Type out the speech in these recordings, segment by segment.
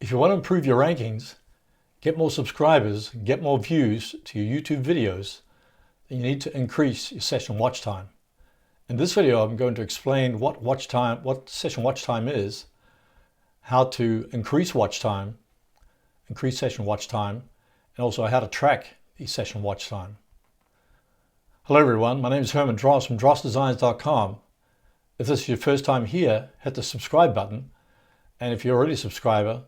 If you want to improve your rankings, get more subscribers, get more views to your YouTube videos, then you need to increase your session watch time. In this video, I'm going to explain what session watch time is, how to increase session watch time, and also how to track the session watch time. Hello everyone, my name is Herman Dross from drossdesigns.com. If this is your first time here, hit the subscribe button. And if you're already a subscriber,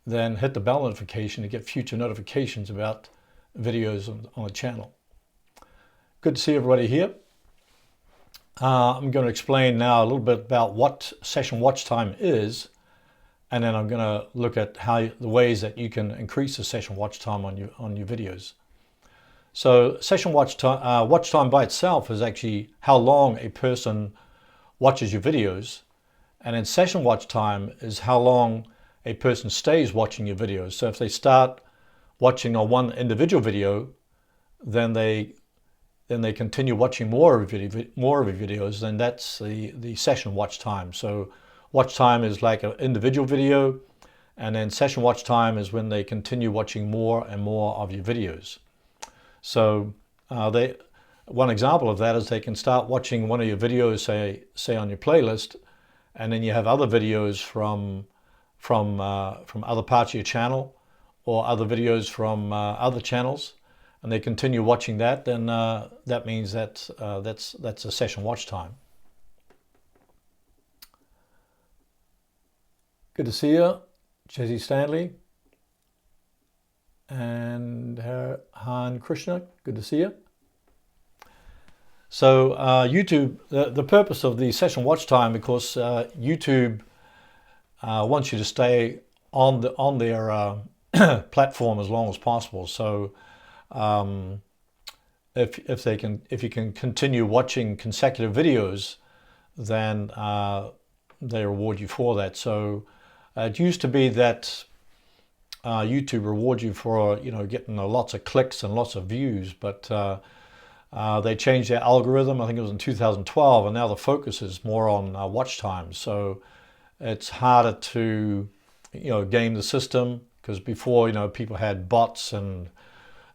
then hit the bell notification to get future notifications about videos on the channel. Good to see everybody here. I'm going to explain now a little bit about what session watch time is, and then I'm going to look at the ways that you can increase the session watch time on your videos. So session watch time by itself is actually how long a person watches your videos, and then session watch time is how long a person stays watching your videos. So if they start watching on one individual video, then they continue watching more of your videos, then that's the session watch time. So watch time is like an individual video, and then session watch time is when they continue watching more and more of your videos. So one example of that is they can start watching one of your videos, say on your playlist, and then you have other videos from other parts of your channel or other videos from other channels, and they continue watching that, then that means that's a session watch time. Good to see you, Jesse Stanley and Han Krishna. Good to see you. So YouTube, the purpose of the session watch time, because YouTube wants you to stay on their platform as long as possible. So if you can continue watching consecutive videos, then they reward you for that. So it used to be that YouTube rewards you for getting lots of clicks and lots of views, but they changed their algorithm. I think it was in 2012, and now the focus is more on watch time. So it's harder to game the system, because before people had bots and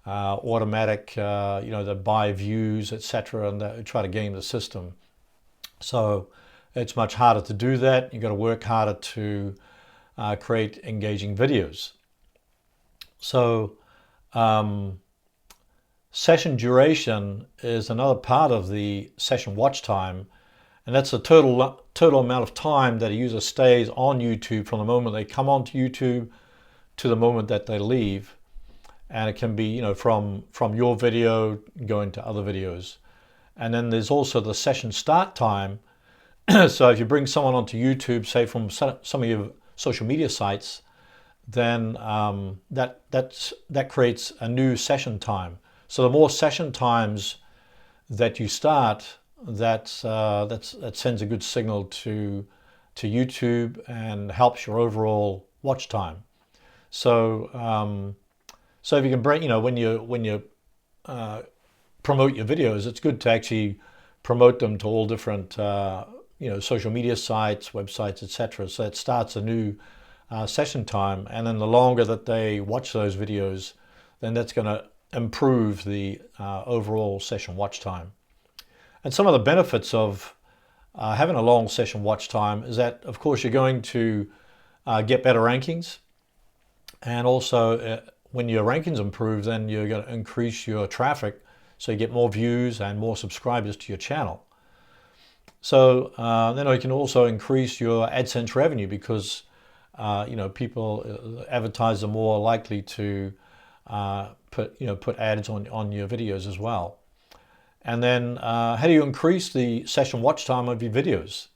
automatic they buy views, etc., and they try to game the system. So it's much harder to do that. You've got to work harder to create engaging videos. So session duration is another part of the session watch time, and that's the total amount of time that a user stays on YouTube from the moment they come onto YouTube to the moment that they leave. And it can be from your video going to other videos. And then there's also the session start time. So if you bring someone onto YouTube, say from some of your social media sites, then that creates a new session time. So the more session times that you start, that sends a good signal to YouTube and helps your overall watch time. So so if you can bring, when you promote your videos, it's good to actually promote them to all different social media sites, websites, etc. So it starts a new session time, and then the longer that they watch those videos, then that's going to improve the overall session watch time. And some of the benefits of having a long session watch time is that, of course, you're going to get better rankings, and also when your rankings improve, then you're going to increase your traffic, so you get more views and more subscribers to your channel. So then you can also increase your AdSense revenue, because advertisers are more likely to put ads on your videos as well. And then how do you increase the session watch time of your videos?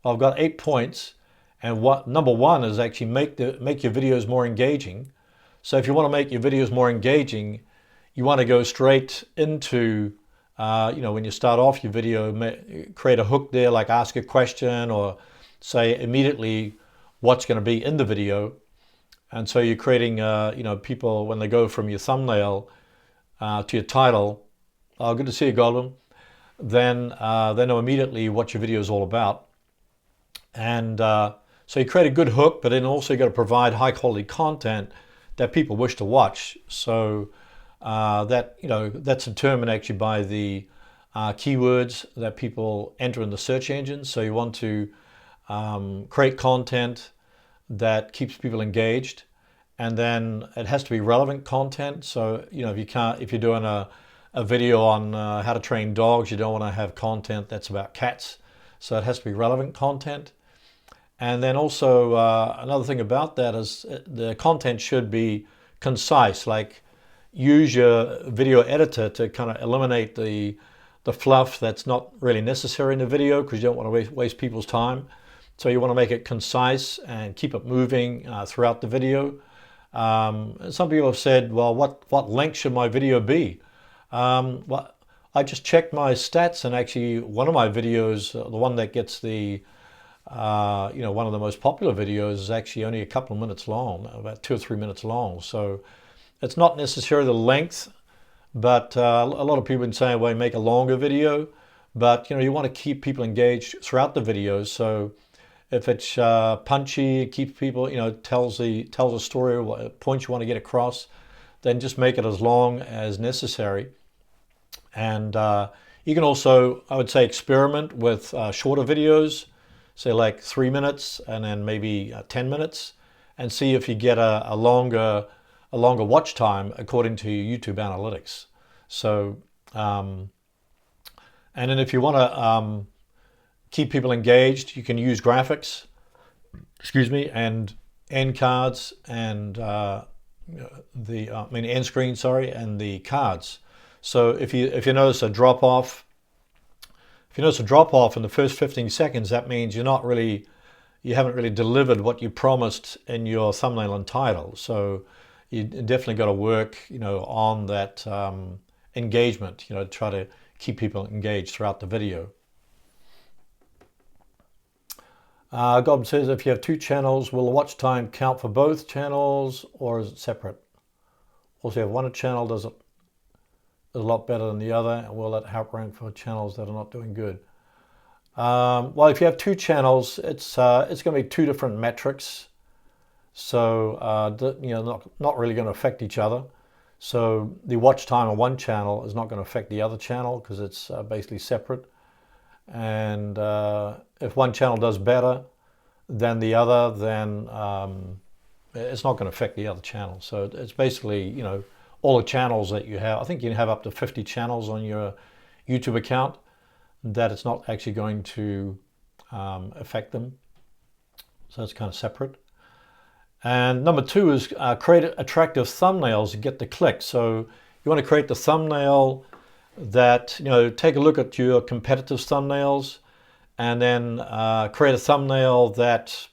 Well, I've got 8 points, and number one is actually make your videos more engaging. So if you want to make your videos more engaging, you want to go straight into when you start off your video, create a hook there, like ask a question, or say immediately what's going to be in the video. And so you're creating people, when they go from your thumbnail to your title, good to see you, Goldman, then they know immediately what your video is all about. And So you create a good hook, but then also you got to provide high quality content that people wish to watch. So that's determined actually by the keywords that people enter in the search engine. So you want to create content that keeps people engaged, and then it has to be relevant content. So if you're doing a video on how to train dogs, you don't want to have content that's about cats. So it has to be relevant content. And then also another thing about that is the content should be concise. Like, use your video editor to kind of eliminate the fluff that's not really necessary in the video, because you don't want to waste people's time. So you want to make it concise and keep it moving throughout the video. Some people have said, well, what length should my video be? Well, I just checked my stats, and actually one of my videos, the one that gets the one of the most popular videos, is actually only a couple of minutes long, about 2 or 3 minutes long. So it's not necessarily the length, but a lot of people have been saying, well, make a longer video, but you want to keep people engaged throughout the videos. So if it's punchy, it keeps people, tells a story or what points you want to get across, then just make it as long as necessary. And you can also, I would say, experiment with shorter videos, say like 3 minutes and then maybe 10 minutes, and see if you get a longer watch time according to YouTube analytics. So, and then if you want to keep people engaged, you can use graphics, and end cards and end screen, and the cards. So if you notice a drop off, in the first 15 seconds, that means you haven't really delivered what you promised in your thumbnail and title. So you definitely got to work, on that engagement, try to keep people engaged throughout the video. Gob says, if you have 2 channels, will the watch time count for both channels, or is it separate? Also, if you have one channel, does it a lot better than the other, and will that help rank for channels that are not doing good? Well, if you have 2 channels, it's going to be 2 different metrics. So not really going to affect each other. So the watch time on one channel is not going to affect the other channel, because it's basically separate. And if one channel does better than the other, then it's not going to affect the other channel. So it's basically, all the channels that you have. I think you can have up to 50 channels on your YouTube account, that it's not actually going to affect them. So it's kind of separate. And number 2 is create attractive thumbnails to get the clicks. So you want to create the thumbnail that, take a look at your competitors' thumbnails, and then create a thumbnail that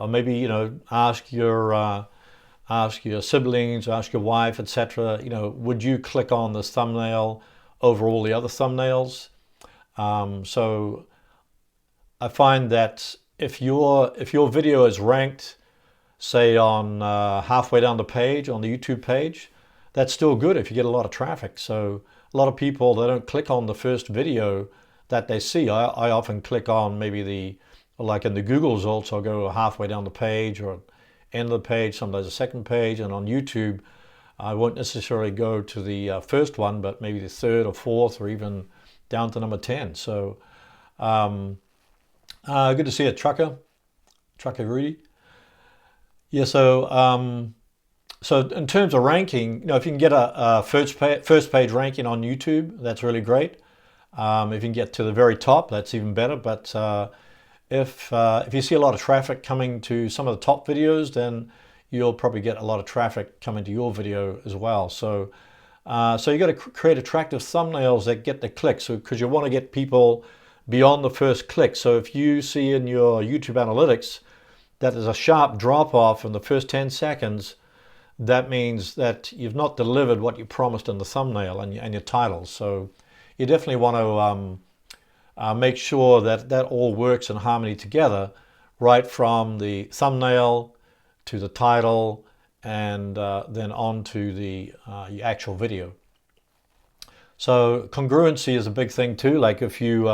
maybe, ask your siblings, ask your wife, etc. Would you click on this thumbnail over all the other thumbnails? So I find that if your video is ranked, say on halfway down the page on the YouTube page, that's still good if you get a lot of traffic. So a lot of people, they don't click on the first video that they see. I often click on maybe like in the Google results, I'll go halfway down the page or end of the page, sometimes the second page. And on YouTube, I won't necessarily go to the first one, but maybe the 3rd or 4th, or even down to number 10. So good to see it, Trucker Rudy. Yeah, so in terms of ranking, if you can get a first page ranking on YouTube, that's really great. If you can get to the very top, that's even better. But if you see a lot of traffic coming to some of the top videos, then you'll probably get a lot of traffic coming to your video as well. So you got to create attractive thumbnails that get the clicks, because you want to get people beyond the first click. So if you see in your YouTube analytics that there's a sharp drop off in the first 10 seconds, that means that you've not delivered what you promised in the thumbnail and your title. So you definitely want to make sure that all works in harmony together, right from the thumbnail to the title, and then on to the actual video. So congruency is a big thing too. Like if you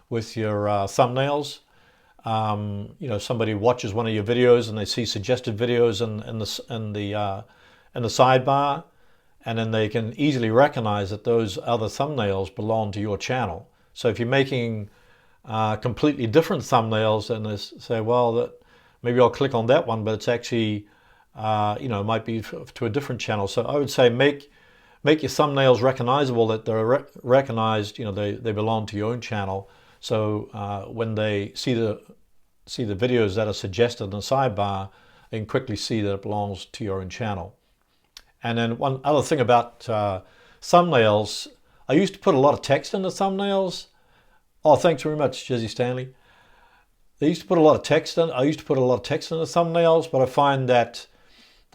with your thumbnails, somebody watches one of your videos and they see suggested videos in the sidebar, and then they can easily recognize that those other thumbnails belong to your channel. So if you're making completely different thumbnails, and they say, well, maybe I'll click on that one, but it's actually, might be to a different channel. So I would say make your thumbnails recognizable, that they're recognized, they belong to your own channel. So when they see the videos that are suggested in the sidebar, they can quickly see that it belongs to your own channel. And then one other thing about thumbnails, I used to put a lot of text in the thumbnails. Oh, thanks very much, Jesse Stanley. They used to put a lot of text in. I used to put a lot of text in the thumbnails, but I find that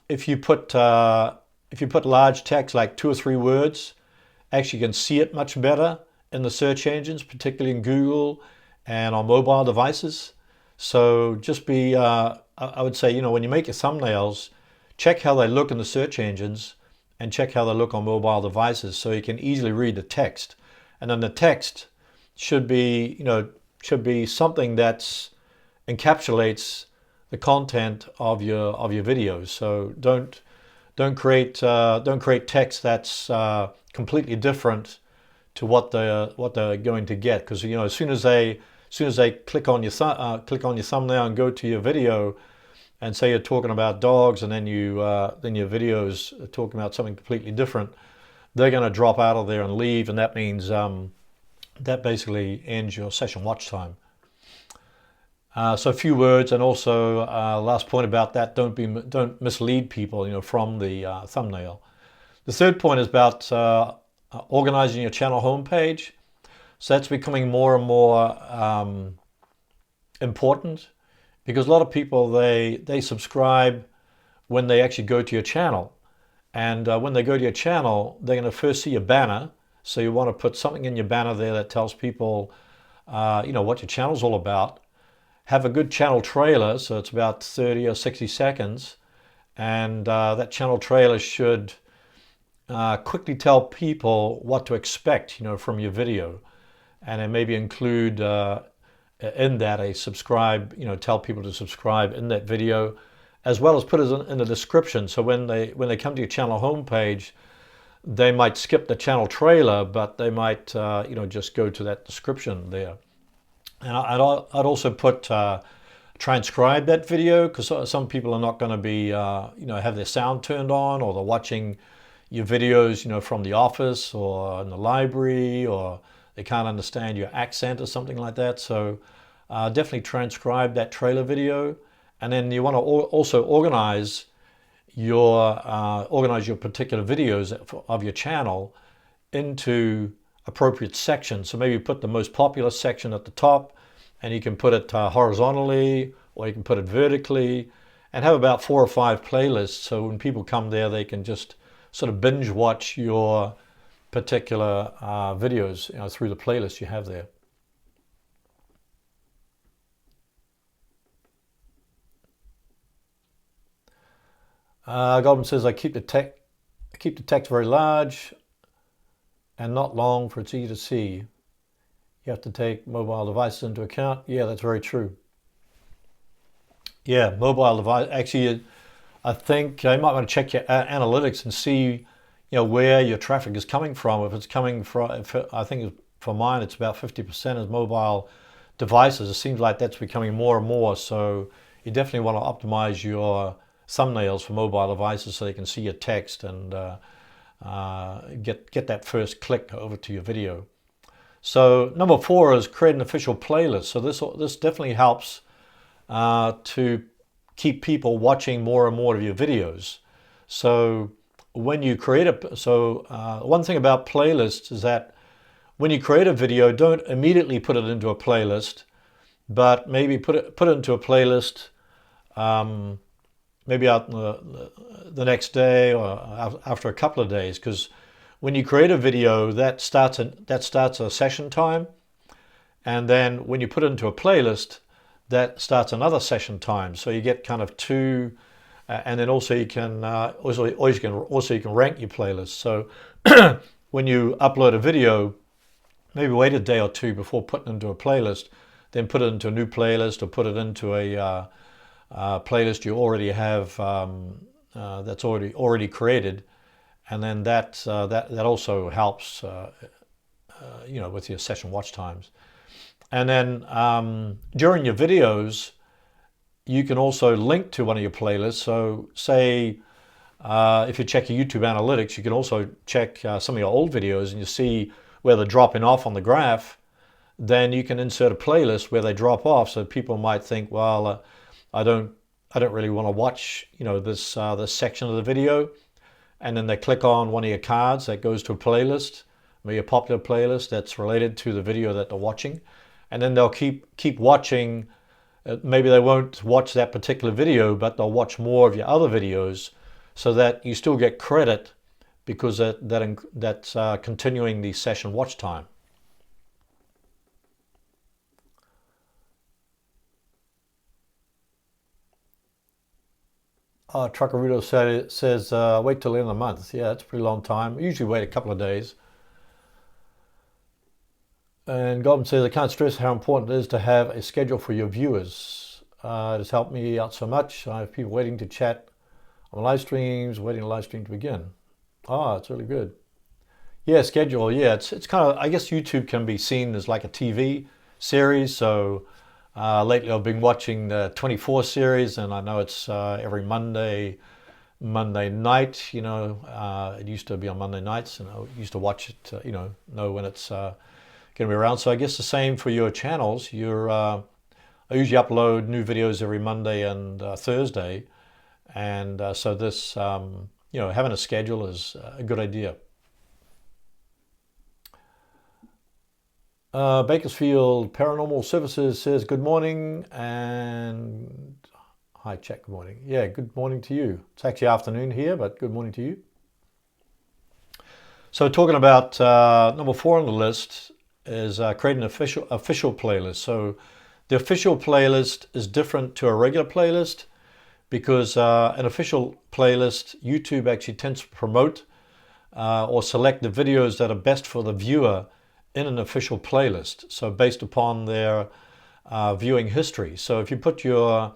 if you put large text, like 2 or 3 words, actually you can see it much better in the search engines, particularly in Google and on mobile devices. So just I would say, when you make your thumbnails, check how they look in the search engines and check how they look on mobile devices, so you can easily read the text. And then the text should be something that encapsulates the content of your videos. So don't create text that's completely different to what they're going to get, because as soon as they click on your thumbnail and go to your video, and say you're talking about dogs, and then your videos are talking about something completely different, they're going to drop out of there and leave, and that means that basically ends your session watch time. So a few words, and also last point about that: don't mislead people, from the thumbnail. The third point is about organizing your channel homepage. So that's becoming more and more important, because a lot of people, they subscribe when they actually go to your channel, and when they go to your channel, they're going to first see a banner. So you want to put something in your banner there that tells people, what your channel's all about. Have a good channel trailer, so it's about 30 or 60 seconds, and that channel trailer should quickly tell people what to expect, from your video, and then maybe include in that a subscribe, tell people to subscribe in that video, as well as put it in the description. So when they come to your channel homepage, they might skip the channel trailer, but they might just go to that description there. And I'd also put transcribe that video, because some people are not going to be have their sound turned on, or they're watching your videos from the office or in the library, or they can't understand your accent or something like that. So definitely transcribe that trailer video. And then you want to also organize your particular videos of your channel into appropriate sections. So maybe put the most popular section at the top, and you can put it horizontally, or you can put it vertically, and have about 4 or 5 playlists. So when people come there, they can just sort of binge watch your particular videos through the playlist you have there. Goldman says, I keep the text very large and not long, for it's easy to see. You have to take mobile devices into account. Yeah, that's very true. Yeah, mobile device. Actually, I think you might want to check your analytics and see, where your traffic is coming from. If it's coming from, I think for mine, it's about 50% is mobile devices. It seems like that's becoming more and more. So you definitely want to optimize your thumbnails for mobile devices, so they can see your text and get that first click over to your video. So number 4 is create an official playlist. So this definitely helps to keep people watching more and more of your videos. So when you create one thing about playlists is that when you create a video, don't immediately put it into a playlist, but maybe put it into a playlist maybe out the next day or after a couple of days, because when you create a video, that starts a session time, and then when you put it into a playlist, that starts another session time. So you get kind of 2, and then also you can also you can rank your playlist. So when you upload a video, maybe wait a day or 2 before putting it into a playlist. then put it into a new playlist or put it into a playlist you already have that's already created, and then that also helps with your session watch times. And then during your videos, you can also link to one of your playlists. So say if you check your YouTube analytics, you can also check some of your old videos, and you see where they're dropping off on the graph. Then you can insert a playlist where they drop off, so people might think, well, I don't really want to watch this section of the video, and then they click on one of your cards that goes to a playlist, maybe a popular playlist that's related to the video that they're watching, and then they'll keep watching. Maybe they won't watch that particular video, but they'll watch more of your other videos, so that you still get credit because that's continuing the session watch time. Truckarito says wait till the end of the month. Yeah, that's a pretty long time. I usually wait a couple of days. And Goblin says, I can't stress how important it is to have a schedule for your viewers. It has helped me out so much. I have people waiting to chat on live streams, waiting for live stream to begin. It's really good. Yeah, schedule. Yeah, it's kind of, I guess YouTube can be seen as like a TV series. So lately I've been watching the 24 series, and I know it's every Monday night. It used to be on Monday nights, and I used to watch it, know when it's going to be around. So I guess the same for your channels. I usually upload new videos every Monday and Thursday. And so this, having a schedule is a good idea. Bakersfield Paranormal Services says, good morning, and hi, Jack, good morning. Yeah, good morning to you. It's actually afternoon here, but good morning to you. So talking about number 4 on the list is creating an official playlist. So the official playlist is different to a regular playlist, because an official playlist, YouTube actually tends to promote or select the videos that are best for the viewer in an official playlist. So based upon their viewing history. So if you put your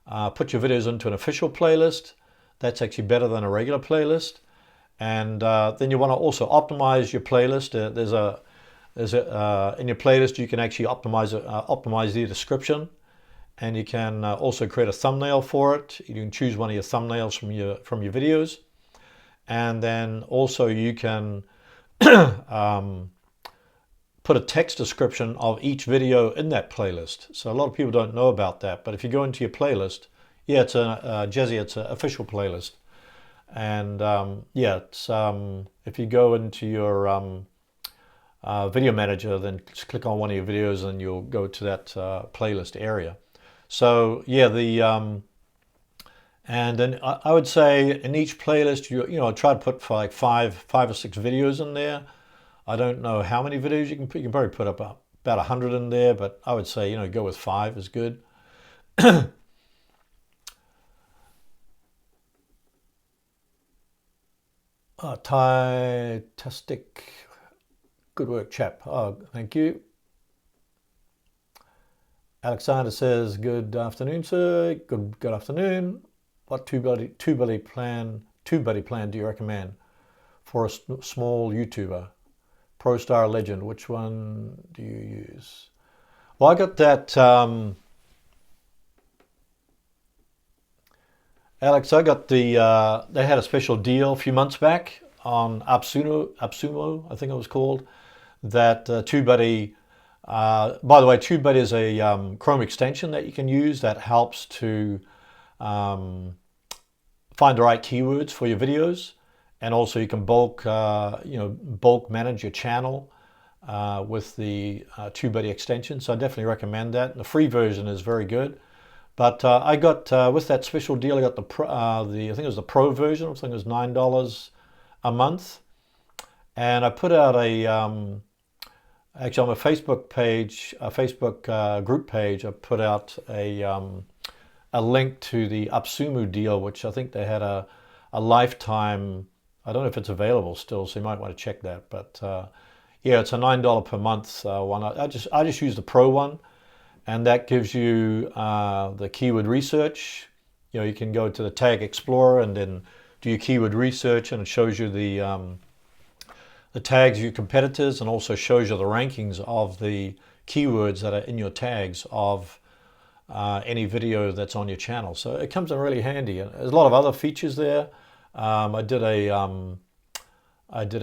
videos into an official playlist, that's actually better than a regular playlist. And then you want to also optimize your playlist. In your playlist, you can actually optimize the description. And you can also create a thumbnail for it. You can choose one of your thumbnails from your videos, and then also you can put a text description of each video in that playlist. So a lot of people don't know about that, but if you go into your playlist, yeah, it's it's an official playlist, and if you go into your video manager, then just click on one of your videos, and you'll go to that playlist area. So yeah, and then I would say in each playlist, you try to put for like five or six videos in there. I don't know how many videos you can put. You can probably put up about 100 in there, but I would say go with 5 is good. Tastic, good work, chap. Oh, thank you. Alexander says, good afternoon, sir. Good afternoon. What two-buddy plan do you recommend for a small YouTuber? ProStar Legend, which one do you use? Well, I got that, Alex, I got they had a special deal a few months back on AppSumo, I think it was called, that TubeBuddy. By the way, TubeBuddy is a Chrome extension that you can use that helps to find the right keywords for your videos, and also you can bulk manage your channel with the TubeBuddy extension. So I definitely recommend that. And the free version is very good. But I got with that special deal, I got I think it was the Pro version. I think it was $9 a month, and I put out actually on my Facebook page, a Facebook group page, I put out a link to the AppSumo deal, which I think they had a lifetime. I don't know if it's available still, so you might want to check that. But yeah, it's a $9 per month one. I just use the Pro one, and that gives you the keyword research. You can go to the Tag Explorer and then do your keyword research, and it shows you the tags of your competitors, and also shows you the rankings of the keywords that are in your tags of any video that's on your channel. So it comes in really handy. There's a lot of other features there. I did a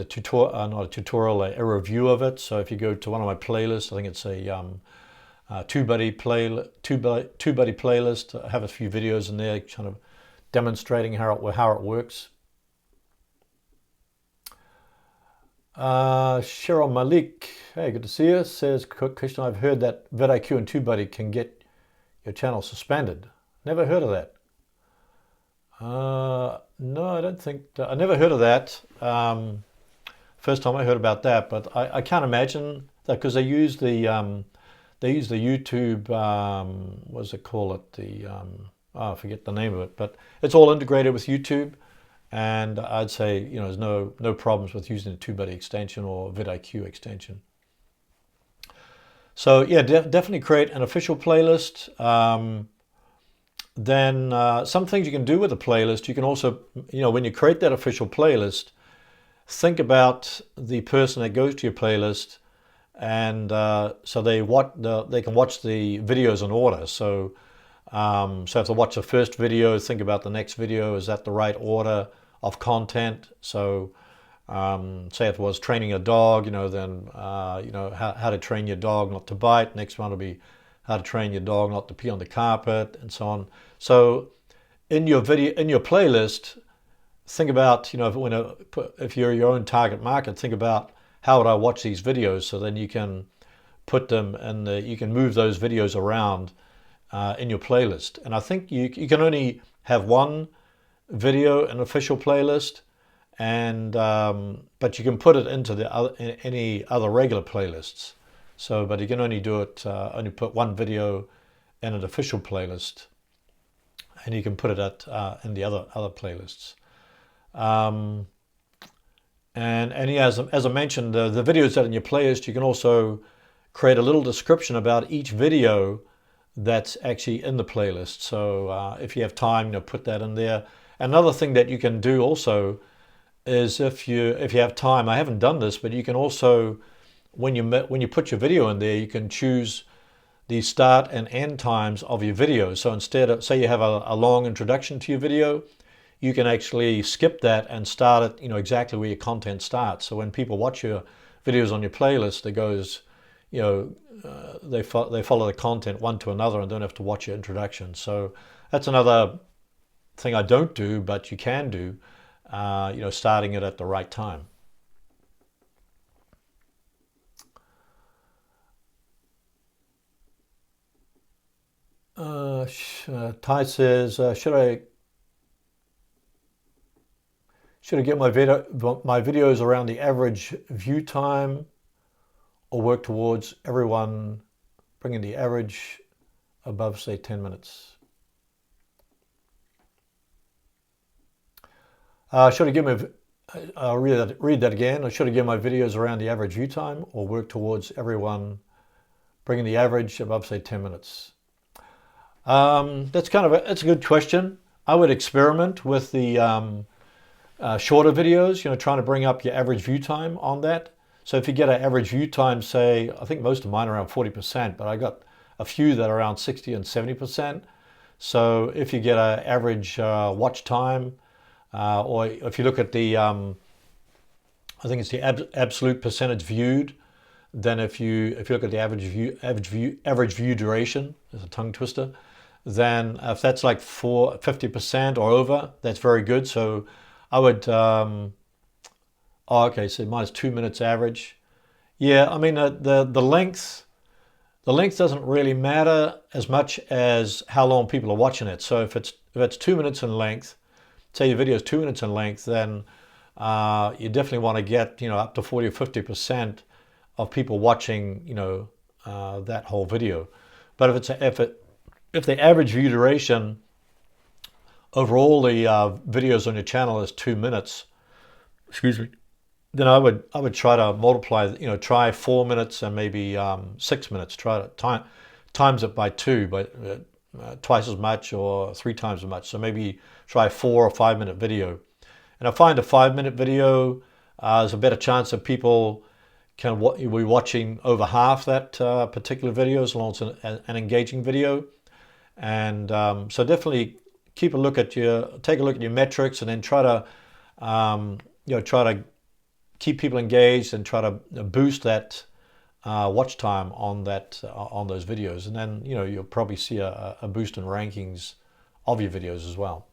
tutorial, not a tutorial, a review of it. So if you go to one of my playlists, I think it's a TubeBuddy playlist. I have a few videos in there kind of demonstrating how it works. Cheryl Malik, hey, good to see you, says, quick question, I've heard that vidIQ and TubeBuddy can get your channel suspended. Never heard of that. No, I don't think, I never heard of that. First time I heard about that, but I can't imagine that, because they use the YouTube, what does it call it? I forget the name of it, but it's all integrated with YouTube. And I'd say, there's no problems with using the TubeBuddy extension or vidIQ extension. So yeah, definitely create an official playlist. Then some things you can do with a playlist, you can also, when you create that official playlist, think about the person that goes to your playlist, and so they can watch the videos in order. So if they watch the first video, think about the next video. Is that the right order of content? So say if it was training a dog, then how to train your dog not to bite. Next one will be how to train your dog not to pee on the carpet, and so on. So in your playlist, think about, if you're your own target market, think about how would I watch these videos. So then you can put them you can move those videos around in your playlist. And I think you can only have one video in an official playlist, and but you can put it into any other regular playlists. So, but you can only do it, only put one video in an official playlist, and you can put it in the other playlists. And yeah, as I mentioned, the videos that are in your playlist, you can also create a little description about each video that's actually in the playlist. So if you have time, put that in there. Another thing that you can do also is if you have time, I haven't done this, but you can also, when you put your video in there, you can choose the start and end times of your video. So instead of, say you have a long introduction to your video, you can actually skip that and start it, exactly where your content starts. So when people watch your videos on your playlist, it goes, they follow the content one to another and don't have to watch your introduction. So that's another thing I don't do, but you can do, starting it at the right time. Ty says, should I get my videos around the average view time, or work towards everyone bringing the average above, say, 10 minutes? Should I give my, I'll read that again. Or should I give my videos around the average view time, or work towards everyone bringing the average above, say, 10 minutes? That's a good question. I would experiment with the shorter videos, trying to bring up your average view time on that. So if you get an average view time, say, I think most of mine are around 40%, but I got a few that are around 60 and 70%. So if you get an average watch time, or if you look at the, I think it's the absolute percentage viewed, then if you look at the average view duration, there's a tongue twister, then if that's like 50% or over, that's very good. So I would, okay, so mine's 2 minutes average. Yeah, I mean, the length doesn't really matter as much as how long people are watching it. So if it's 2 minutes in length, say your video is 2 minutes in length, then you definitely want to get, up to 40 or 50% of people watching, that whole video. But if the average view duration over all the videos on your channel is 2 minutes, excuse me, then I would try to multiply, try 4 minutes and maybe 6 minutes. Try to times it by 2, but twice as much or 3 times as much. So maybe try a 4 or 5 minute video. And I find a 5-minute video, there's a better chance that people can be watching over half that particular video, as long as it's an engaging video. And so definitely take a look at your metrics, and then try to keep people engaged and try to boost that watch time on those videos, and then you'll probably see a boost in rankings of your videos as well.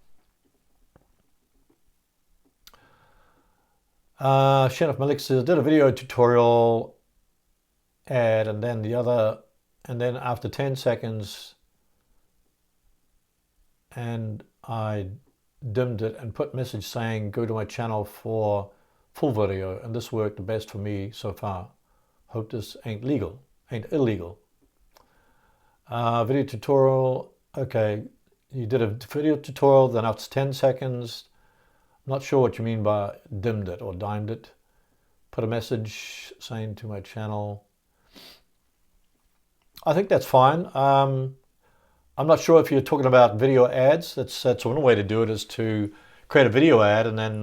Shanif Malik says, did a video tutorial ad, and then after 10 seconds, and I dimmed it and put message saying go to my channel for full video, and this worked the best for me so far. Hope this ain't illegal. Video tutorial. Okay, you did a video tutorial, then after 10 seconds, not sure what you mean by dimmed it or dimed it. Put a message saying to my channel. I think that's fine. I'm not sure if you're talking about video ads. That's one way to do it, is to create a video ad, and then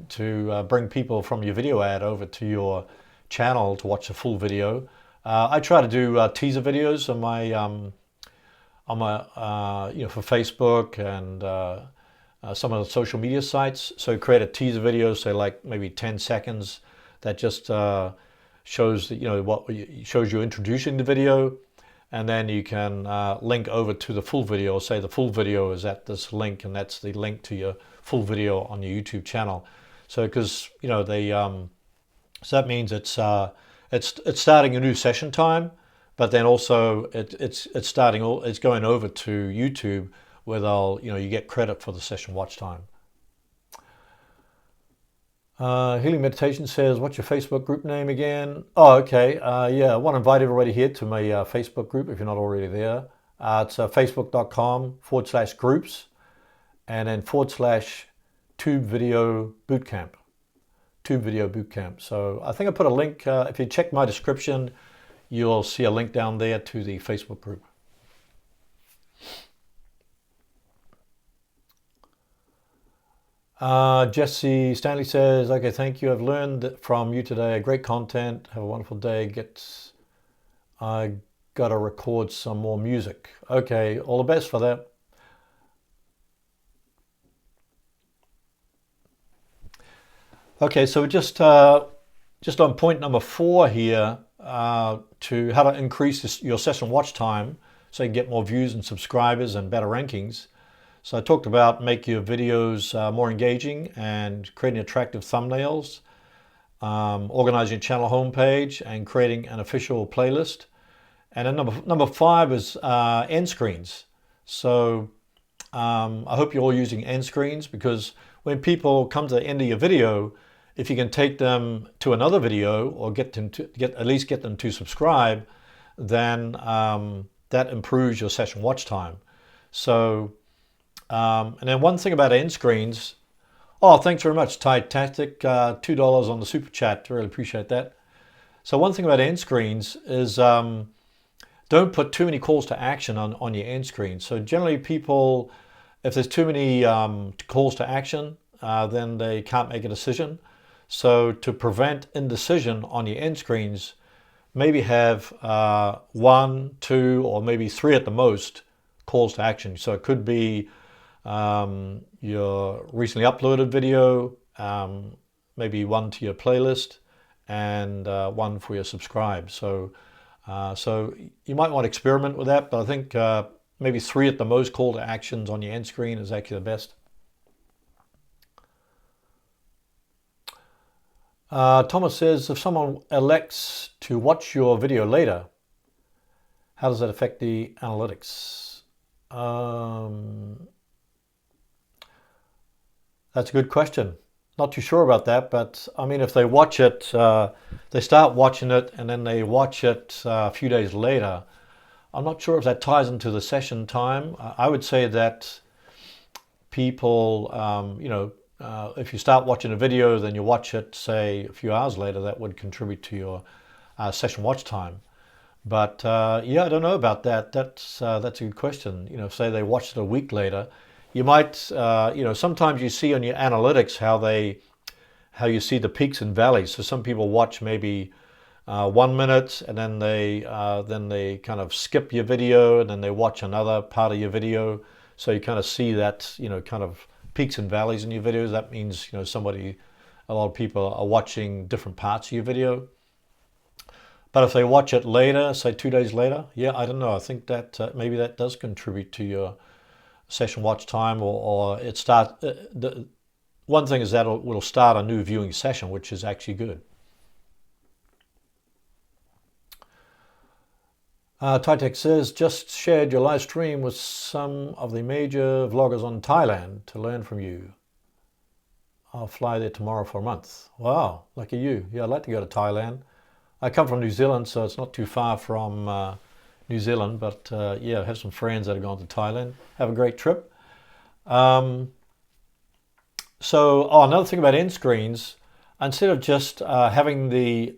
to bring people from your video ad over to your channel to watch the full video. I try to do teaser videos on my for Facebook and some of the social media sites. So create a teaser video, say like maybe 10 seconds, that just shows shows you introducing the video, and then you can link over to the full video. Say the full video is at this link, and that's the link to your full video on your YouTube channel. So because so that means it's starting a new session time, but then also it's going over to YouTube, where you get credit for the session watch time. Healing Meditation says, what's your Facebook group name again? Oh, okay. Yeah, I want to invite everybody here to my Facebook group if you're not already there. It's facebook.com/groups and then /Tube Video Bootcamp. Tube Video Bootcamp. So I think I put a link, if you check my description, you'll see a link down there to the Facebook group. Jesse Stanley says, okay, thank you. I've learned from you today. Great content. Have a wonderful day. I got to record some more music. Okay, all the best for that. Okay, so just on point number 4 here, to how to increase your session watch time so you can get more views and subscribers and better rankings. So I talked about make your videos more engaging and creating attractive thumbnails, organizing your channel homepage, and creating an official playlist. And then number 5 is end screens. So I hope you're all using end screens, because when people come to the end of your video, if you can take them to another video or at least get them to subscribe, then that improves your session watch time. So and then one thing about end screens. Oh, thanks very much, Tactic. $2 on the super chat. Really appreciate that. So one thing about end screens is don't put too many calls to action on your end screen. So generally people, if there's too many calls to action, then they can't make a decision. So to prevent indecision on your end screens, maybe have 1, 2, or maybe 3 at the most calls to action. So it could be your recently uploaded video, maybe 1 to your playlist, and 1 for your subscribe. So you might want to experiment with that, but I think maybe 3 at the most call to actions on your end screen is actually the best. Thomas says, if someone elects to watch your video later, how does that affect the analytics? That's a good question. Not too sure about that, but I mean, if they watch it, they start watching it and then they watch it a few days later, I'm not sure if that ties into the session time. I would say that people, if you start watching a video, then you watch it, say, a few hours later, that would contribute to your session watch time. But yeah, I don't know about that. That's a good question. You know, say they watched it a week later, you might you know, sometimes you see on your analytics how you see the peaks and valleys. So some people watch maybe 1 minute, and then they kind of skip your video, and then they watch another part of your video. So you kind of see that, you know, kind of peaks and valleys in your videos. That means, you know, a lot of people are watching different parts of your video. But if they watch it later, say 2 days later, yeah, I don't know. I think that maybe that does contribute to your session watch time, or it start. One thing is that will start a new viewing session, which is actually good. Tytech says, just shared your live stream with some of the major vloggers on Thailand to learn from you. I'll fly there tomorrow for a month. Wow, lucky you. Yeah, I'd like to go to Thailand. I come from New Zealand, so it's not too far from New Zealand, but yeah, I have some friends that have gone to Thailand. Have a great trip. Another thing about end screens, instead of just having the,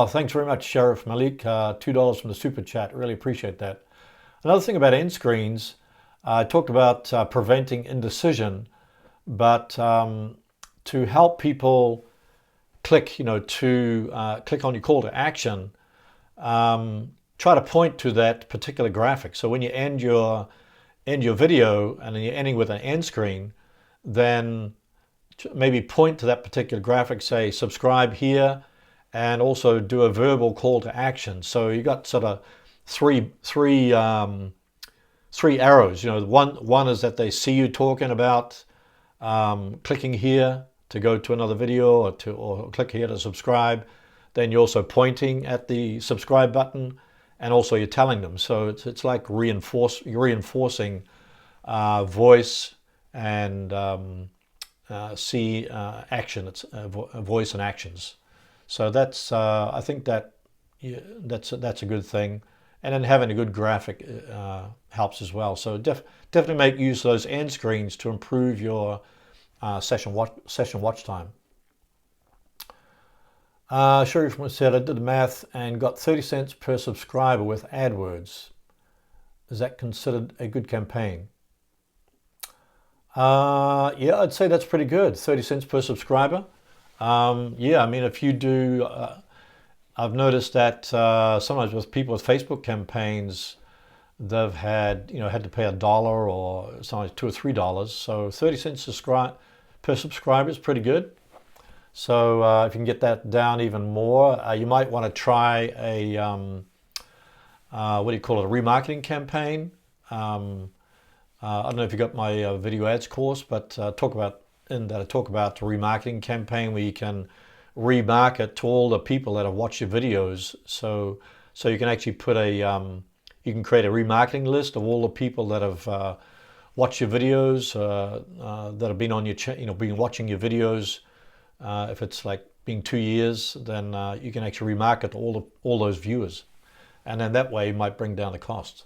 thanks very much, Sheriff Malik, $2 from the super chat, really appreciate that. Another thing about end screens, I talked about preventing indecision, but to help people click, you know, to click on your call to action, try to point to that particular graphic. So when you end your video and then you're ending with an end screen, then maybe point to that particular graphic, say subscribe here, and also do a verbal call to action. So you got sort of three arrows. You know, one is that they see you talking about clicking here to go to another video, or click here to subscribe. Then you're also pointing at the subscribe button, and also you're telling them. So it's like reinforcing voice and action. It's voice and actions. So that's I think that that's a good thing. And then having a good graphic helps as well. So definitely make use of those end screens to improve your session watch time. Sharif said, I did the math and got 30 cents per subscriber with AdWords. Is that considered a good campaign? Yeah, I'd say that's pretty good. 30 cents per subscriber. Yeah, I mean, if you do, I've noticed that sometimes with people with Facebook campaigns, they've had to pay $1 or sometimes $2 or $3. So 30 cents per subscriber is pretty good. So if you can get that down even more, you might want to try a what do you call it, a remarketing campaign. I don't know if you got my video ads course, but I talk about the remarketing campaign where you can remarket to all the people that have watched your videos. So you can actually put you can create a remarketing list of all the people that have watched your videos, that have been on your been watching your videos. If it's like being 2 years, then you can actually remarket to all those viewers, and then that way you might bring down the cost.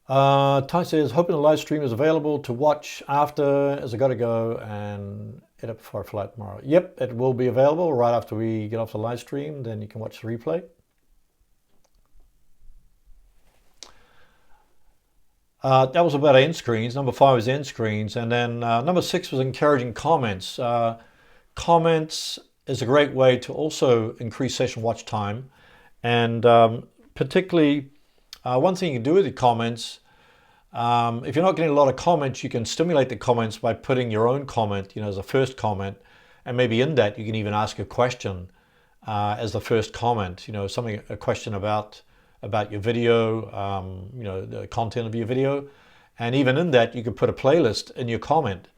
Ty says, hoping the live stream is available to watch after, as I got to go and head up for a flight tomorrow. Yep, it will be available right after we get off the live stream. Then you can watch the replay. That was about end screens. Number 5 was end screens. And then number 6 was encouraging comments. Comments is a great way to also increase session watch time. And particularly, one thing you can do with the comments, if you're not getting a lot of comments, you can stimulate the comments by putting your own comment, as a first comment. And maybe in that, you can even ask a question as the first comment, a question about your video, the content of your video. And even in that, you could put a playlist in your comment.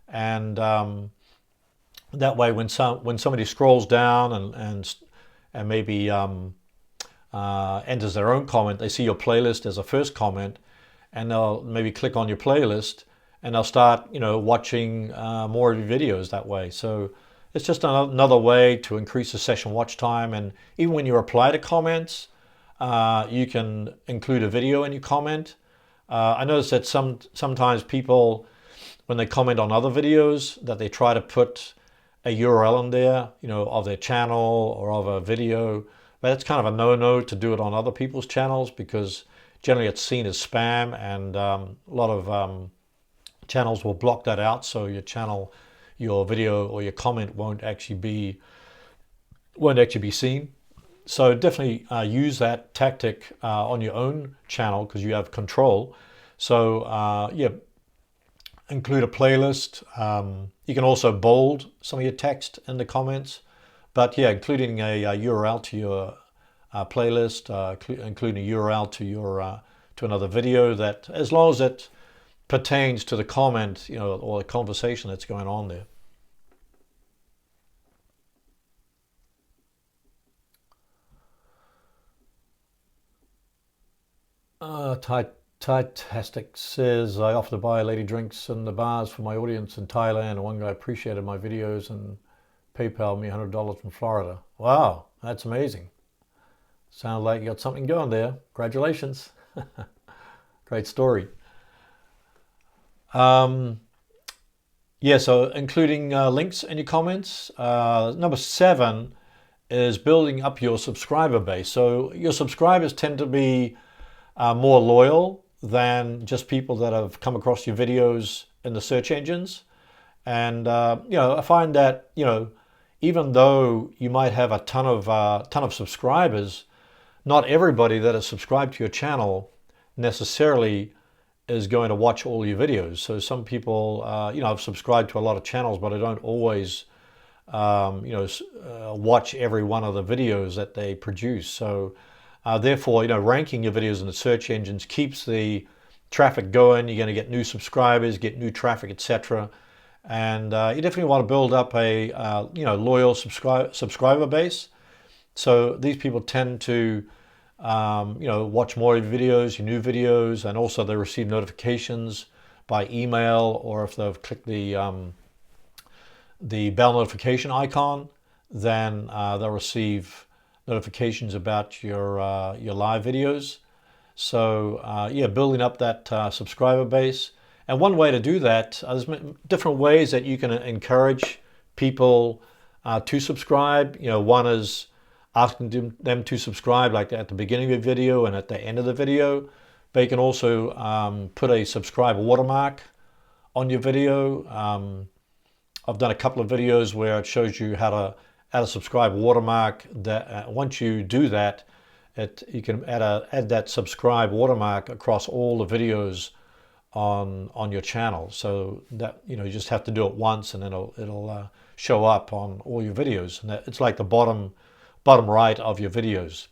And that way, when somebody scrolls down and maybe enters their own comment, they see your playlist as a first comment, and they'll maybe click on your playlist and they'll start, watching more of your videos that way. So it's just another way to increase the session watch time. And even when you reply to comments, you can include a video in your comment. I notice that sometimes people, when they comment on other videos, that they try to put a URL in there, of their channel or of a video. But it's kind of a no-no to do it on other people's channels, because generally it's seen as spam, and a lot of channels will block that out, so your video or your comment won't actually be seen. So definitely use that tactic on your own channel, because you have control. So yeah, include a playlist. You can also bold some of your text in the comments, but yeah, including a URL to your playlist, including a URL to another video, that as long as it pertains to the comment, or the conversation that's going on there. Titastic says, I offer to buy lady drinks in the bars for my audience in Thailand, and one guy appreciated my videos and PayPal me $100 from Florida. Wow, that's amazing. Sounds like you got something going there. Congratulations. Great story. Yeah, so including links in your comments. Number 7 is building up your subscriber base. So your subscribers tend to be more loyal than just people that have come across your videos in the search engines. And I find that even though you might have a ton of subscribers, not everybody that is subscribed to your channel necessarily is going to watch all your videos. So some people, I've subscribed to a lot of channels, but I don't always watch every one of the videos that they produce. So therefore, ranking your videos in the search engines keeps the traffic going. You're going to get new subscribers, get new traffic, etc. And you definitely want to build up a loyal subscriber base. So these people tend to watch more of your videos, your new videos, and also they receive notifications by email, or if they've clicked the bell notification icon, then they'll receive notifications about your live videos. So yeah, building up that subscriber base. And one way to do that, there's different ways that you can encourage people to subscribe. One is asking them to subscribe, like at the beginning of the video and at the end of the video. But you can also put a subscribe watermark on your video. I've done a couple of videos where it shows you how to add a subscribe watermark. That once you do that, you can add that subscribe watermark across all the videos on your channel. So that you just have to do it once, and then it'll show up on all your videos. And it's like the bottom right of your videos.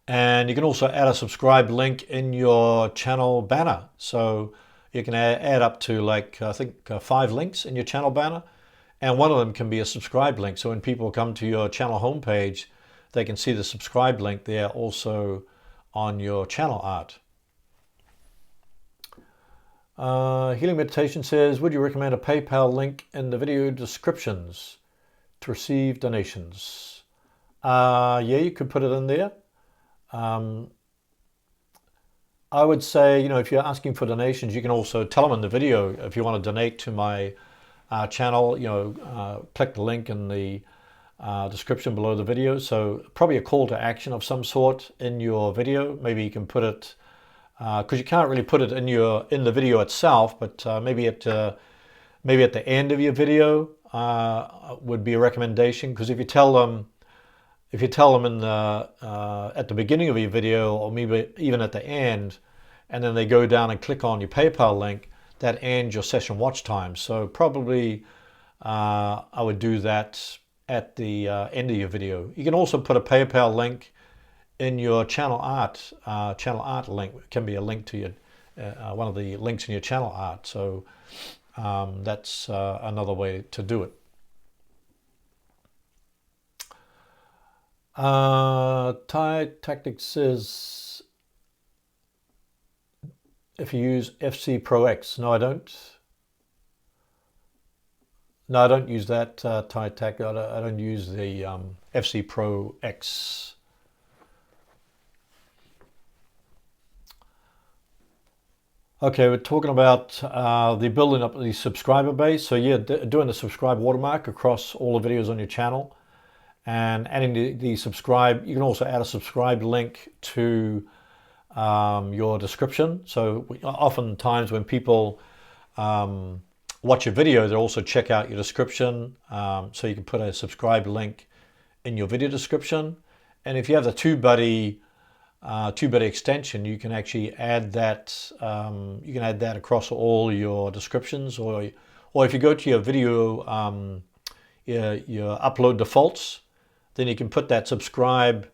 And you can also add a subscribe link in your channel banner. So you can add up to, like, I think 5 links in your channel banner, and one of them can be a subscribe link. So when people come to your channel homepage, they can see the subscribe link there also on your channel art. Healing Meditation says, would you recommend a PayPal link in the video descriptions to receive donations? Yeah, you could put it in there. I would say, if you're asking for donations, you can also tell them in the video, if you want to donate to my channel, click the link in the description below the video. So probably a call to action of some sort in your video. Maybe you can put it, because you can't really put it in the video itself, but maybe at the end of your video would be a recommendation. Because if you tell them in at the beginning of your video, or maybe even at the end, and then they go down and click on your PayPal link, that ends your session watch time. So probably I would do that at the end of your video. You can also put a PayPal link in your channel art link. It can be a link to your one of the links in your channel art. So that's another way to do it. Thai Tactics says, if you use FC Pro X. No, I don't. No, I don't use that, Thai Tac. I don't use the FC Pro X. Okay, we're talking about the building up the subscriber base. So yeah, doing the subscribe watermark across all the videos on your channel, and adding the subscribe. You can also add a subscribe link to your description. So oftentimes when people watch a video, they also check out your description. So you can put a subscribe link in your video description. And if you have the TubeBuddy extension, you can actually add that. You can add that across all your descriptions, or if you go to your video, your upload defaults, then you can put that subscribe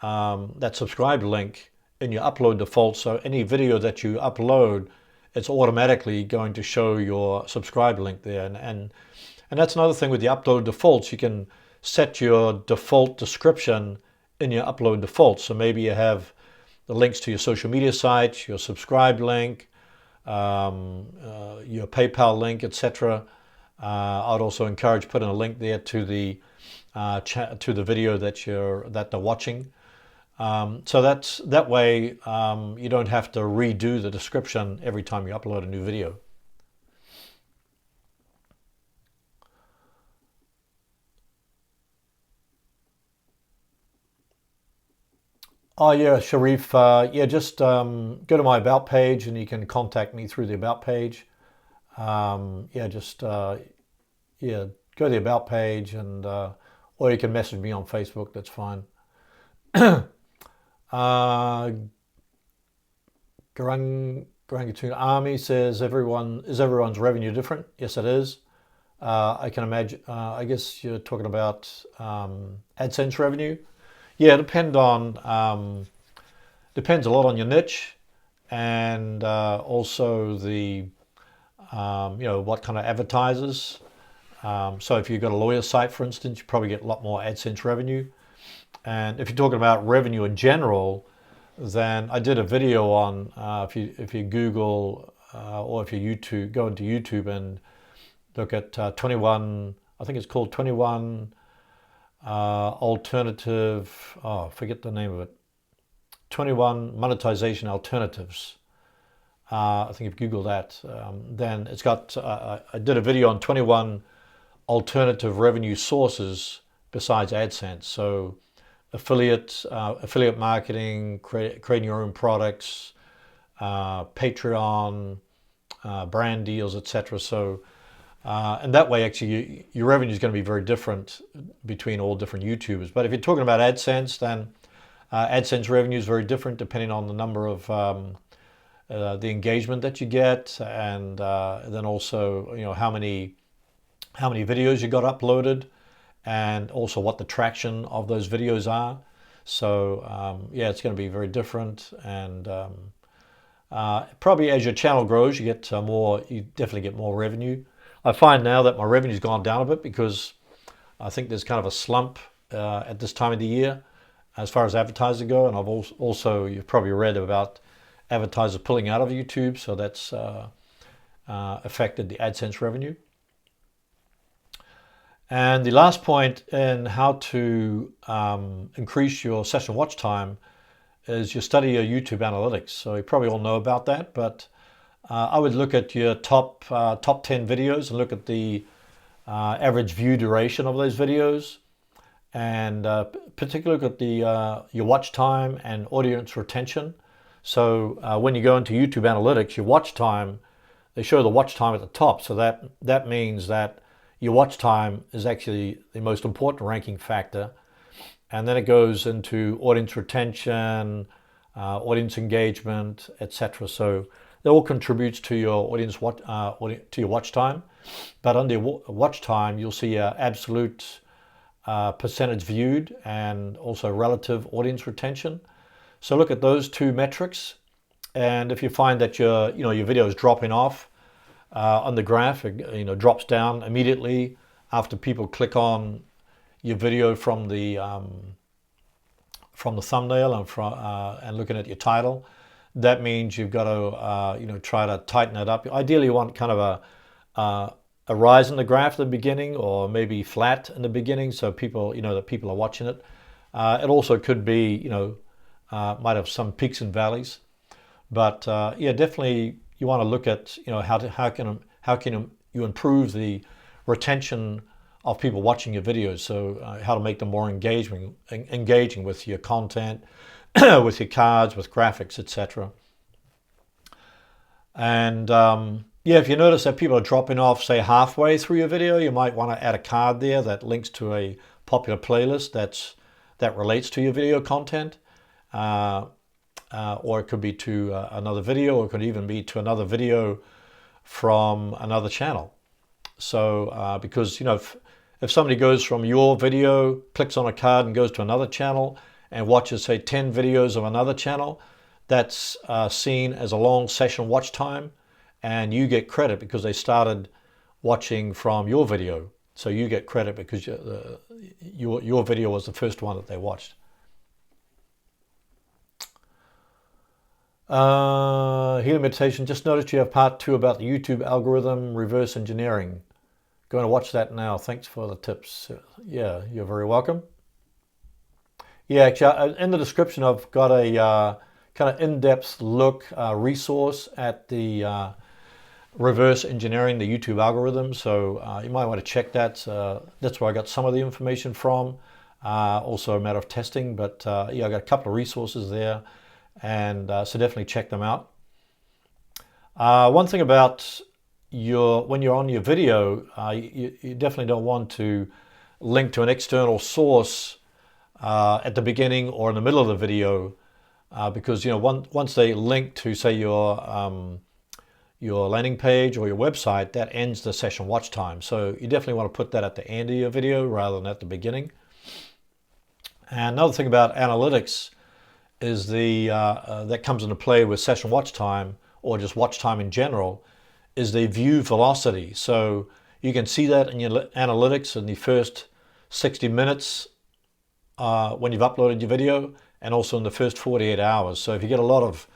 link in your upload defaults. So any video that you upload, it's automatically going to show your subscribe link there. And that's another thing with the upload defaults. You can set your default description in your upload defaults. So maybe you have the links to your social media sites, your subscribe link, your PayPal link, etc. I'd also encourage putting a link there to the video that they're watching. So that way you don't have to redo the description every time you upload a new video. Oh yeah, Sharif. Yeah, just go to my About page and you can contact me through the About page. Yeah, just yeah, go to the About page, and or you can message me on Facebook. That's fine. Garangatoon Army says everyone's revenue different? Yes, it is. I can imagine. I guess you're talking about AdSense revenue. Yeah, depends a lot on your niche, and also the what kind of advertisers. So if you've got a lawyer site, for instance, you probably get a lot more AdSense revenue. And if you're talking about revenue in general, then I did a video on if you Google or if you go into YouTube and look at 21. I think it's called 21 alternative. Oh, forget the name of it. 21 monetization alternatives. I think if you Google that, then it's got. I did a video on 21 alternative revenue sources besides AdSense. So affiliate marketing, creating your own products, Patreon, brand deals, etc. So and that way actually your revenue is going to be very different between all different YouTubers. But if you're talking about AdSense, then AdSense revenue is very different depending on the number of the engagement that you get, and then also how many videos you got uploaded, and also what the traction of those videos are. So yeah, it's going to be very different, and probably as your channel grows, you definitely get more revenue. I find now that my revenue's gone down a bit because I think there's kind of a slump at this time of the year as far as advertisers go, and I've also you've probably read about advertisers pulling out of YouTube, so that's affected the AdSense revenue. And the last point in how to increase your session watch time is you study your YouTube analytics. So you probably all know about that, but I would look at your top 10 videos and look at the average view duration of those videos, and particularly look at your watch time and audience retention. So when you go into YouTube analytics, your watch time, they show the watch time at the top. So that means that your watch time is actually the most important ranking factor. And then it goes into audience retention, audience engagement, etc. So that all contributes to your to your watch time. But under watch time, you'll see absolute percentage viewed and also relative audience retention. So look at those two metrics, and if you find that your video is dropping off on the graph, it drops down immediately after people click on your video from the thumbnail and looking at your title, that means you've got to try to tighten it up. Ideally, you want kind of a rise in the graph at the beginning, or maybe flat in the beginning, so people that people are watching it. It also could be might have some peaks and valleys, but yeah, definitely you want to look at, how can you improve the retention of people watching your videos. So how to make them more engaging with your content, with your cards, with graphics, etc. And yeah, if you notice that people are dropping off, say halfway through your video, you might want to add a card there that links to a popular playlist that relates to your video content. Or it could be to another video, or it could even be to another video from another channel. So because if somebody goes from your video, clicks on a card and goes to another channel and watches, say, 10 videos of another channel, that's seen as a long session watch time, and you get credit because they started watching from your video. So you get credit because your video was the first one that they watched. Healing meditation. Just noticed you have part 2 about the YouTube algorithm reverse engineering. Going to watch that now. Thanks for the tips. Yeah, you're very welcome. Yeah, actually, in the description, I've got a kind of in-depth look resource at the reverse engineering the YouTube algorithm. So you might want to check that. That's where I got some of the information from. Also a matter of testing, but yeah, I got a couple of resources there. And so definitely check them out. One thing about when you're on your video, you definitely don't want to link to an external source at the beginning or in the middle of the video, because once they link to, say, your landing page or your website, that ends the session watch time. So you definitely want to put that at the end of your video rather than at the beginning. And another thing about analytics is that comes into play with session watch time, or just watch time in general, is the view velocity. So you can see that in your analytics in the first 60 minutes when you've uploaded your video, and also in the first 48 hours. So if you get a lot of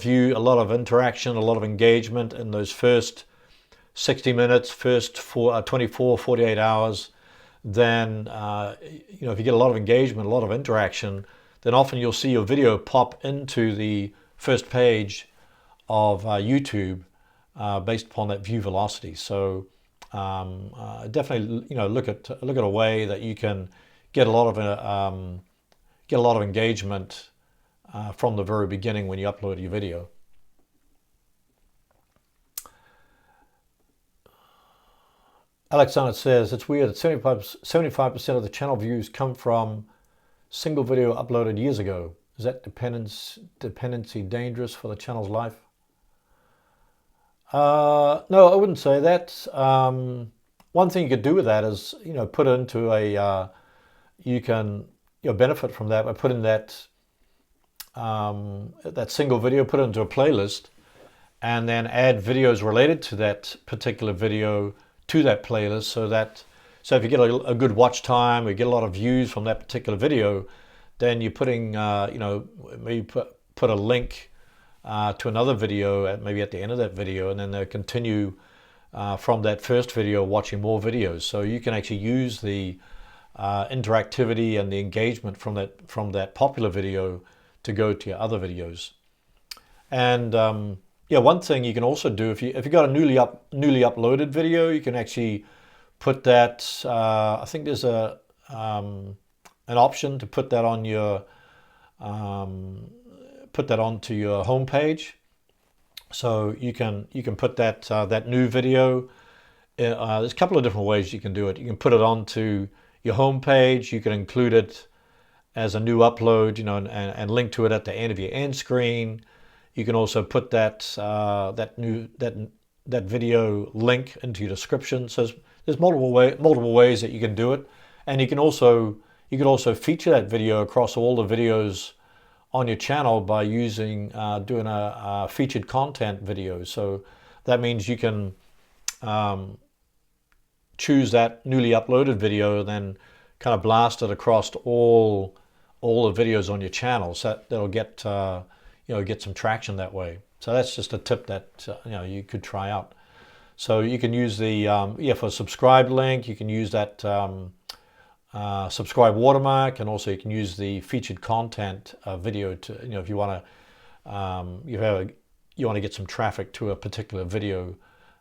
view, a lot of interaction, a lot of engagement in those first 60 minutes, first 24, 48 hours, then if you get a lot of engagement, a lot of interaction, then often you'll see your video pop into the first page of YouTube based upon that view velocity. So definitely, look at a way that you can get a lot of engagement from the very beginning when you upload your video. Alexander says it's weird that 75% of the channel views come from single video uploaded years ago. Is that dependency dangerous for the channel's life? No, I wouldn't say that. One thing you could do with that is, put it into you can benefit from that by putting that single video, put it into a playlist, and then add videos related to that particular video to that playlist, so if you get a good watch time, or you get a lot of views from that particular video, then you're putting, maybe put a link to another video maybe at the end of that video, and then they'll continue from that first video watching more videos. So you can actually use the interactivity and the engagement from that popular video to go to your other videos. And yeah, one thing you can also do, if you got a newly uploaded video, you can actually put that. I think there's an option to put that on your onto your home page. So you can put that new video. There's a couple of different ways you can do it. You can put it onto your home page. You can include it as a new upload, and link to it at the end of your end screen. You can also put that video link into your description. So there's multiple ways that you can do it, and you could also feature that video across all the videos on your channel by doing a featured content video. So that means you can choose that newly uploaded video, then kind of blast it across all the videos on your channel. So that'll get get some traction that way. So that's just a tip that you could try out. So you can use the for a subscribe link, you can use that subscribe watermark, and also you can use the featured content video to, if you want to, you want to get some traffic to a particular video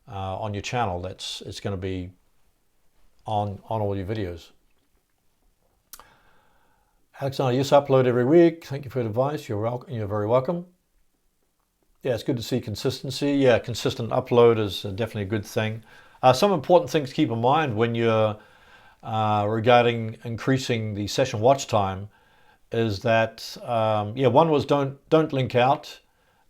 on your channel, it's going to be on all your videos. Alexander, yes, upload every week. Thank you for the advice. You're welcome. You're very welcome. Yeah, it's good to see consistency. Yeah, consistent upload is definitely a good thing. Some important things to keep in mind when you're regarding increasing the session watch time is that one was don't link out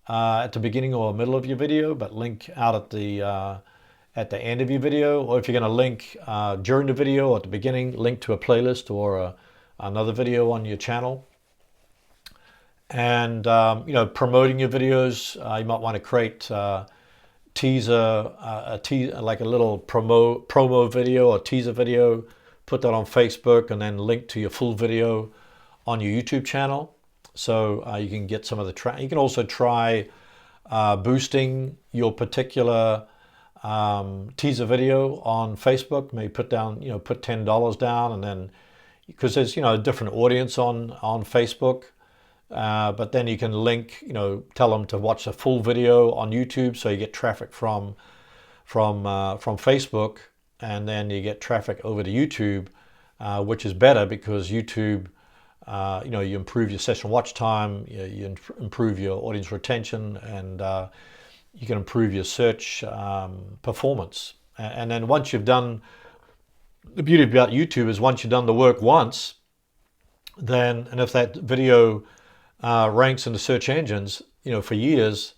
at the beginning or middle of your video, but link out at the end of your video. Or if you're going to link during the video or at the beginning, link to a playlist or another video on your channel. And promoting your videos, you might want to create teaser, like a little promo video or teaser video, put that on Facebook, and then link to your full video on your YouTube channel, so you can get some of the you can also try boosting your particular teaser video on Facebook. Maybe put $10 down, and then, because there's a different audience on Facebook, but then you can link, tell them to watch a full video on YouTube, so you get traffic from Facebook, and then you get traffic over to YouTube, which is better because YouTube, you improve your session watch time, you improve your audience retention, and you can improve your search performance. And then once you've done, the beauty about YouTube is once you've done the work once, then, and if that video ranks in the search engines, for years,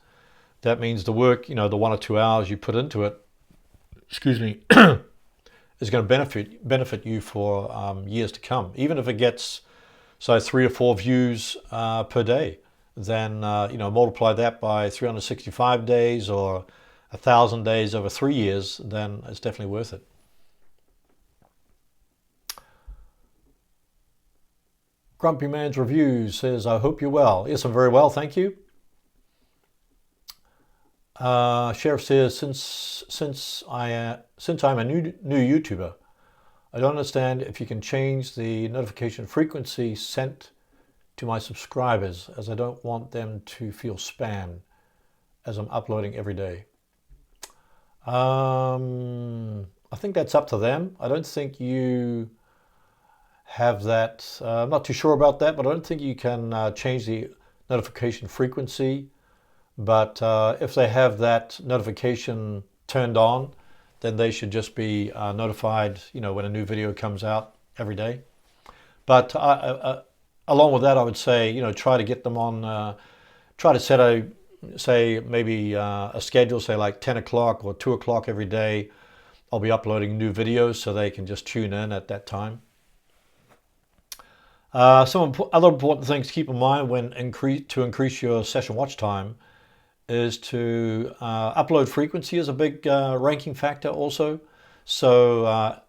that means the work, the 1 or 2 hours you put into it, is going to benefit you for years to come. Even if it gets, 3 or 4 views per day, then multiply that by 365 days or 1,000 days over 3 years, then it's definitely worth it. Grumpy Man's Reviews says, I hope you're well. Yes, I'm very well, thank you. Sheriff says, since I'm a new YouTuber, I don't understand if you can change the notification frequency sent to my subscribers, as I don't want them to feel spam as I'm uploading every day. I think that's up to them. I don't think you have that. I'm not too sure about that, but I don't think you can change the notification frequency. But if they have that notification turned on, then they should just be notified, when a new video comes out every day. But along with that, I would say, try to get them on, try to set a schedule, say like 10 o'clock or 2 o'clock every day. I'll be uploading new videos so they can just tune in at that time. Some other important things to keep in mind when to increase your session watch time is to upload frequency is a big ranking factor also. So I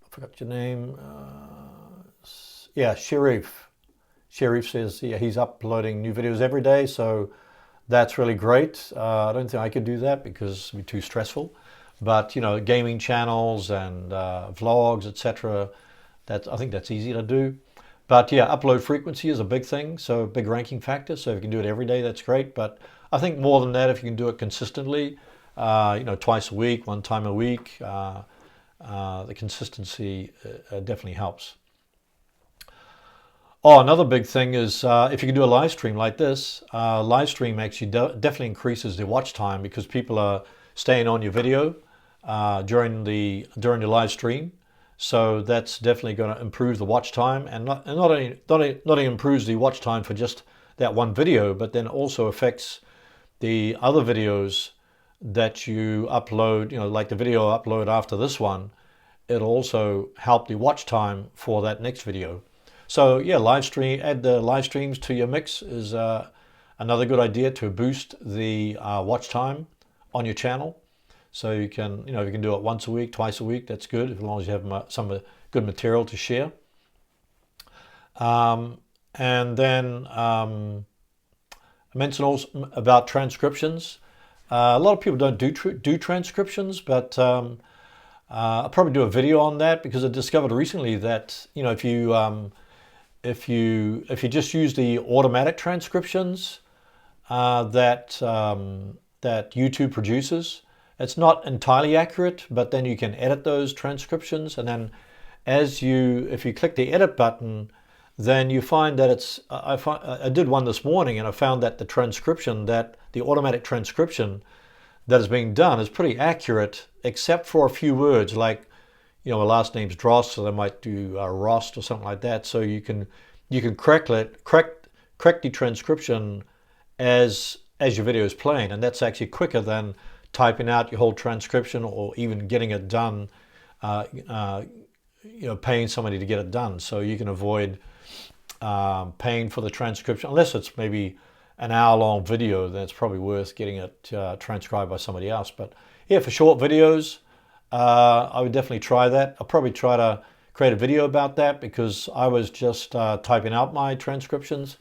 forgot your name. Sharif. Sharif says he's uploading new videos every day, so that's really great. I don't think I could do that because it'd be too stressful. But gaming channels and vlogs, etc. I think that's easy to do. But yeah, upload frequency is a big thing, so a big ranking factor. So if you can do it every day, that's great. But I think more than that, if you can do it consistently, twice a week, 1 time a week, the consistency definitely helps. Oh, another big thing is if you can do a live stream like this, live stream actually definitely increases the watch time because people are staying on your video during the live stream. So that's definitely going to improve the watch time, and not only improves the watch time for just that one video, but then also affects the other videos that you upload, like the video upload after this one. It'll also help the watch time for that next video. So yeah, add the live streams to your mix is another good idea to boost the watch time on your channel. So you can, you can do it once a week, twice a week. That's good, as long as you have some good material to share. And then I mentioned also about transcriptions. A lot of people don't do transcriptions, but I'll probably do a video on that because I discovered recently that if you just use the automatic transcriptions, that YouTube produces. It's not entirely accurate, but then you can edit those transcriptions, and then if you click the edit button, then you find that I did one this morning, and I found that the automatic transcription that is being done is pretty accurate, except for a few words, like, my last name's Dross, so they might do Rost or something like that. So you can correct the transcription as your video is playing, and that's actually quicker than typing out your whole transcription, or even getting it done, paying somebody to get it done. So you can avoid paying for the transcription, unless it's maybe an hour-long video. Then it's probably worth getting it transcribed by somebody else. But yeah, for short videos, I would definitely try that. I'll probably try to create a video about that, because I was just typing out my transcriptions.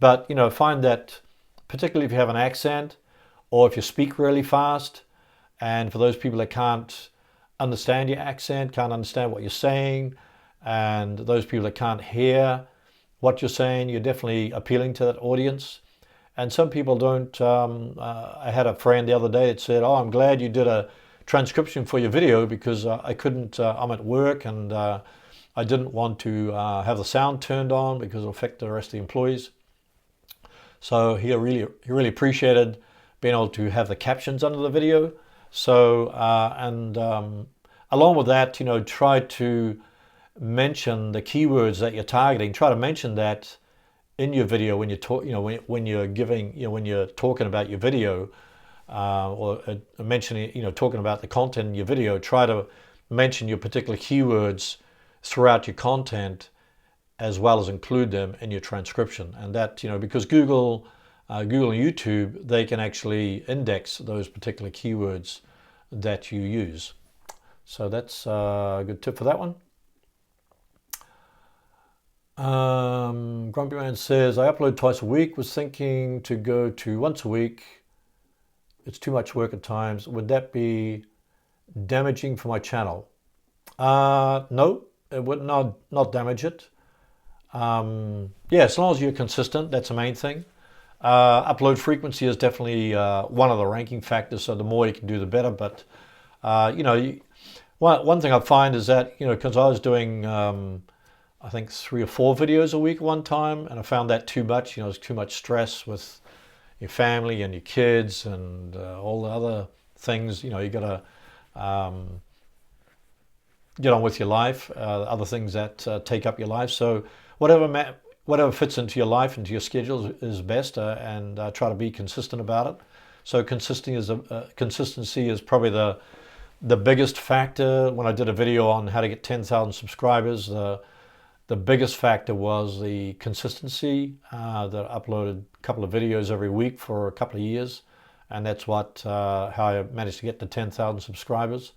But find that, particularly if you have an accent, or if you speak really fast, and for those people that can't understand your accent, can't understand what you're saying, and those people that can't hear what you're saying, you're definitely appealing to that audience. And some people don't. I had a friend the other day that said, "Oh, I'm glad you did a transcription for your video, because I couldn't, I'm at work, and I didn't want to have the sound turned on because it'll affect the rest of the employees." So he really appreciated being able to have the captions under the video. So along with that, try to mention the keywords that you're targeting. Try to mention that in your video when you talk. When you're talking about your video, or mentioning, talking about the content in your video. Try to mention your particular keywords throughout your content, as well as include them in your transcription. And that, because Google and YouTube, they can actually index those particular keywords that you use. So that's a good tip for that one. Grumpy Man says, I upload twice a week, was thinking to go to once a week. It's too much work at times. Would that be damaging for my channel? No, it would not damage it. Yeah, as long as you're consistent, that's the main thing. Upload frequency is definitely one of the ranking factors, so the more you can do, the better. But one thing I find is that, because I was doing I think 3 or 4 videos a week at one time, and I found that too much. It was too much stress with your family and your kids and all the other things. You got to get on with your life, other things that take up your life. So whatever fits into your life, into your schedule is best, and try to be consistent about it. So consistency is probably the biggest factor. When I did a video on how to get 10,000 subscribers, the biggest factor was the consistency. That I uploaded a couple of videos every week for a couple of years, and that's how I managed to get to 10,000 subscribers.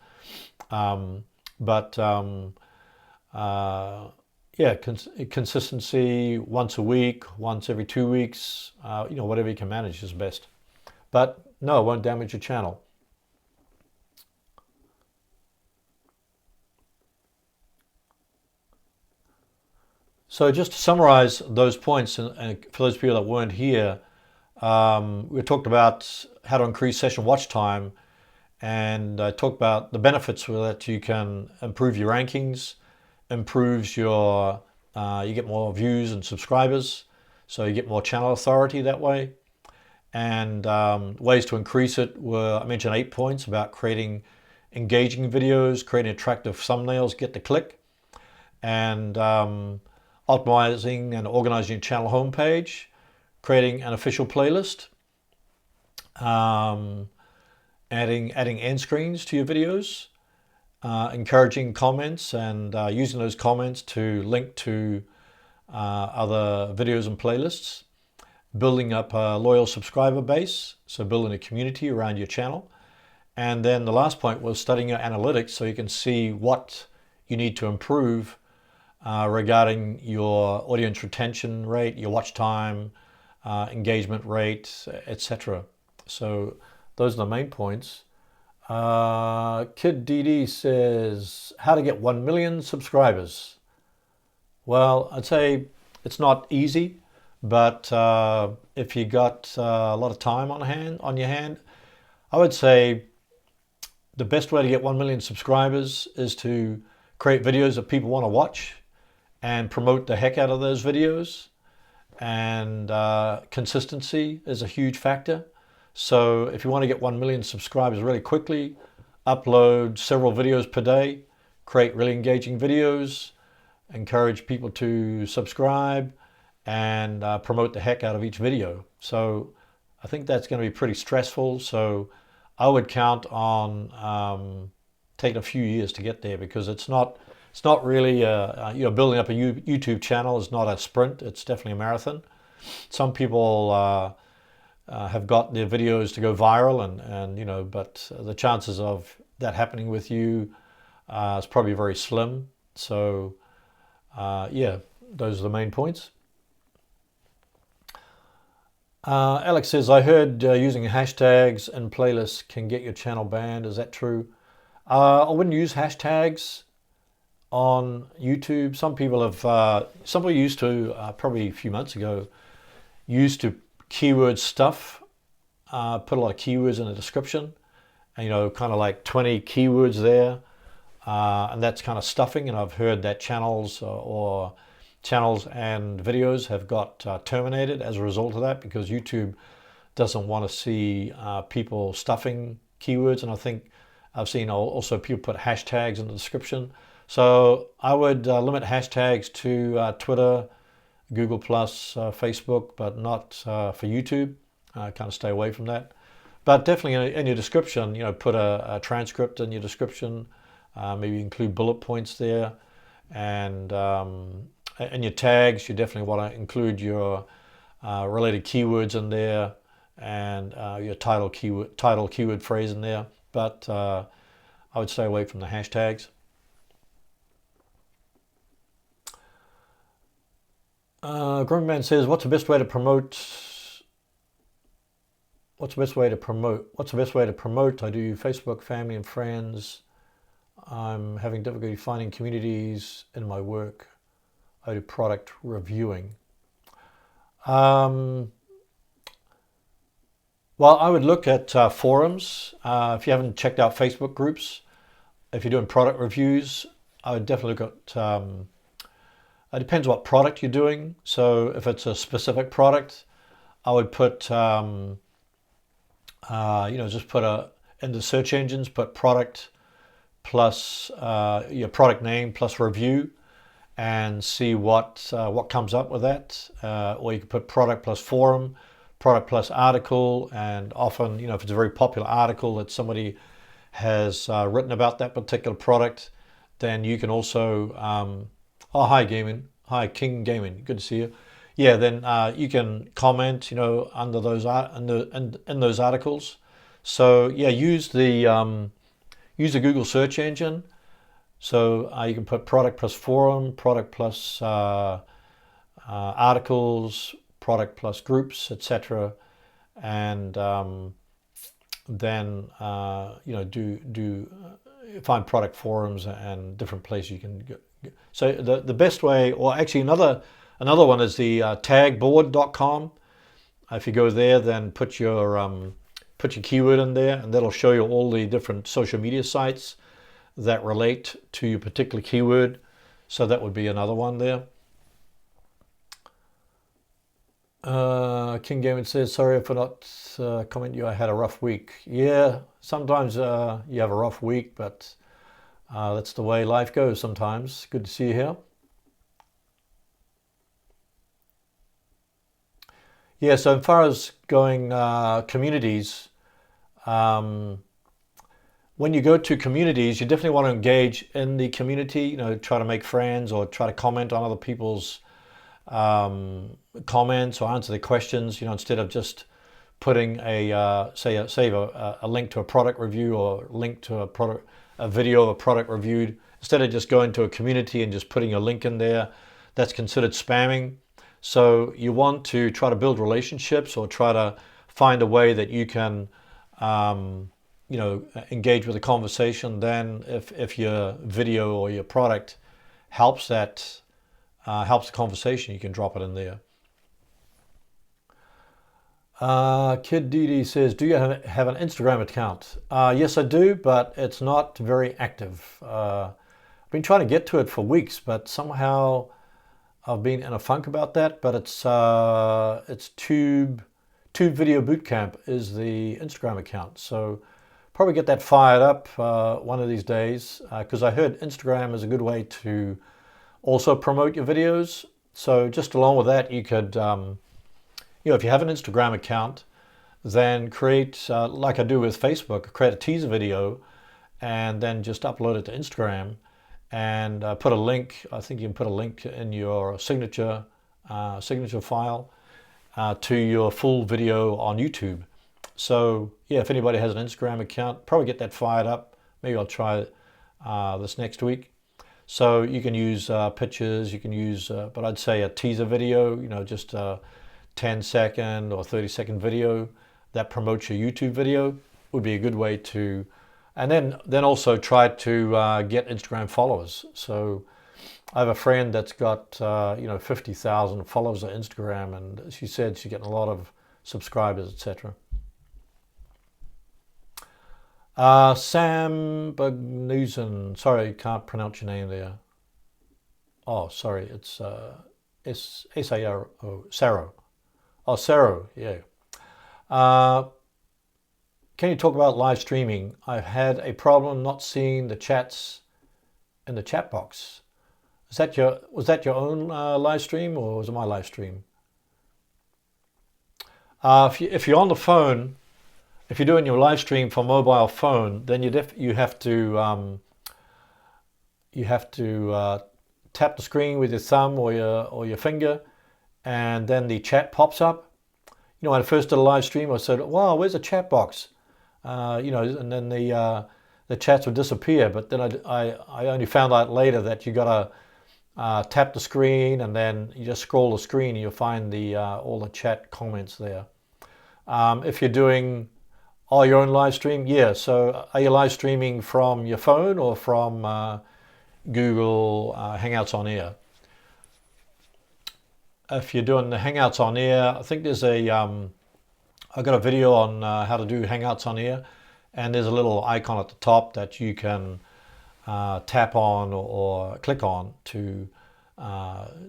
Yeah, consistency, once a week, once every 2 weeks, whatever you can manage is best. But no, it won't damage your channel. So just to summarize those points, and for those people that weren't here, we talked about how to increase session watch time, and I talked about the benefits that you can improve your rankings, improves you get more views and subscribers, so you get more channel authority that way. And ways to increase it were, I mentioned 8 points about creating engaging videos, creating attractive thumbnails, get the click, and optimizing and organizing your channel homepage, creating an official playlist, adding end screens to your videos, encouraging comments, and using those comments to link to other videos and playlists, building up a loyal subscriber base, so building a community around your channel. And then the last point was studying your analytics, so you can see what you need to improve regarding your audience retention rate, your watch time, engagement rate, etc. So those are the main points. Kid DD says, how to get 1 million subscribers. Well, I'd say it's not easy. But if you got a lot of time on your hand, I would say the best way to get 1 million subscribers is to create videos that people want to watch and promote the heck out of those videos. And consistency is a huge factor. So if you want to get 1 million subscribers really quickly, upload several videos per day, create really engaging videos, encourage people to subscribe, and promote the heck out of each video. So I think that's going to be pretty stressful. So I would count on taking a few years to get there, because it's not really building up a YouTube channel is not a sprint. It's definitely a marathon. Some people have got their videos to go viral, and but the chances of that happening with you is probably very slim. So yeah, those are the main points. Alex says, I heard using hashtags and playlists can get your channel banned. Is that true? I wouldn't use hashtags on YouTube. Some people used to, probably a few months ago, used to keyword stuff, put a lot of keywords in the description, and kind of like 20 keywords there, and that's kind of stuffing. And I've heard that channels and videos have got terminated as a result of that, because YouTube doesn't want to see people stuffing keywords. And I think I've seen also people put hashtags in the description. So I would limit hashtags to Twitter, Google+, Facebook, but not for YouTube. Kind of stay away from that. But definitely in your description, put a transcript in your description. Maybe include bullet points there, and in your tags, you definitely want to include your related keywords in there, and your title keyword phrase in there. But I would stay away from the hashtags. Grumpy Man says, what's the best way to promote? I do Facebook, family and friends. I'm having difficulty finding communities in my work. I do product reviewing. Well, I would look at forums. If you haven't checked out Facebook groups, if you're doing product reviews, I would definitely look at, it depends what product you're doing. So if it's a specific product, I would put, just put in the search engines, put product plus your product name plus review, and see what comes up with that. Or you could put product plus forum, product plus article, and often, if it's a very popular article that somebody has written about that particular product, then you can also, oh, hi Gaming, hi King Gaming, good to see you. Yeah, then you can comment, under those in those articles. So yeah, use the Google search engine. So you can put product plus forum, product plus articles, product plus groups, etc. And then find product forums and different places you can go. So the best way, or actually another one is the tagboard.com. If you go there, then put your keyword in there, and that'll show you all the different social media sites that relate to your particular keyword. So that would be another one there. King Gaming says, sorry for not commenting you. I had a rough week. Yeah, sometimes you have a rough week, but that's the way life goes sometimes. Good to see you here. Yeah, so as far as going communities, when you go to communities, you definitely want to engage in the community, try to make friends or try to comment on other people's comments or answer their questions, instead of just putting a link to a product review or link to a video of a product reviewed. Instead of just going to a community and just putting a link in there, that's considered spamming. So you want to try to build relationships, or try to find a way that you can engage with the conversation. Then if your video or your product helps the conversation, you can drop it in there. Kid DD says, do you have an Instagram account? Yes, I do, but it's not very active. I've been trying to get to it for weeks, but somehow I've been in a funk about that. But it's Tube Video Bootcamp is the Instagram account. So probably get that fired up one of these days, because I heard Instagram is a good way to also promote your videos. So just along with that, you could if you have an Instagram account, then create, like I do with Facebook, create a teaser video and then just upload it to Instagram and put a link. I think you can put a link in your signature file to your full video on YouTube. So yeah, if anybody has an Instagram account, probably get that fired up. Maybe I'll try this next week. So you can use pictures, you can use, but I'd say a teaser video, just 10-second or 30-second video that promotes your YouTube video would be a good way to, and then also try to get Instagram followers. So I have a friend that's got 50,000 followers on Instagram, and she said she's getting a lot of subscribers, etc. Sam Bagnusen, sorry, can't pronounce your name there. Oh, sorry, it's S-A-R-O, Saro. Oh, Saro, yeah. Can you talk about live streaming? I've had a problem not seeing the chats in the chat box. Was that your own live stream, or was it my live stream? If you're on the phone, if you're doing your live stream from mobile phone, then you have to tap the screen with your thumb or your finger, and then the chat pops up. When I first did a live stream, I said, "Wow, where's the chat box?" And then the chats would disappear. But then I only found out later that you gotta tap the screen, and then you just scroll the screen, and you'll find all the chat comments there. If you're doing your own live stream, yeah. So are you live streaming from your phone or from Google Hangouts on Air? If you're doing the Hangouts on Air, I think there's I got a video on how to do Hangouts on Air, and there's a little icon at the top that you can tap on or click on to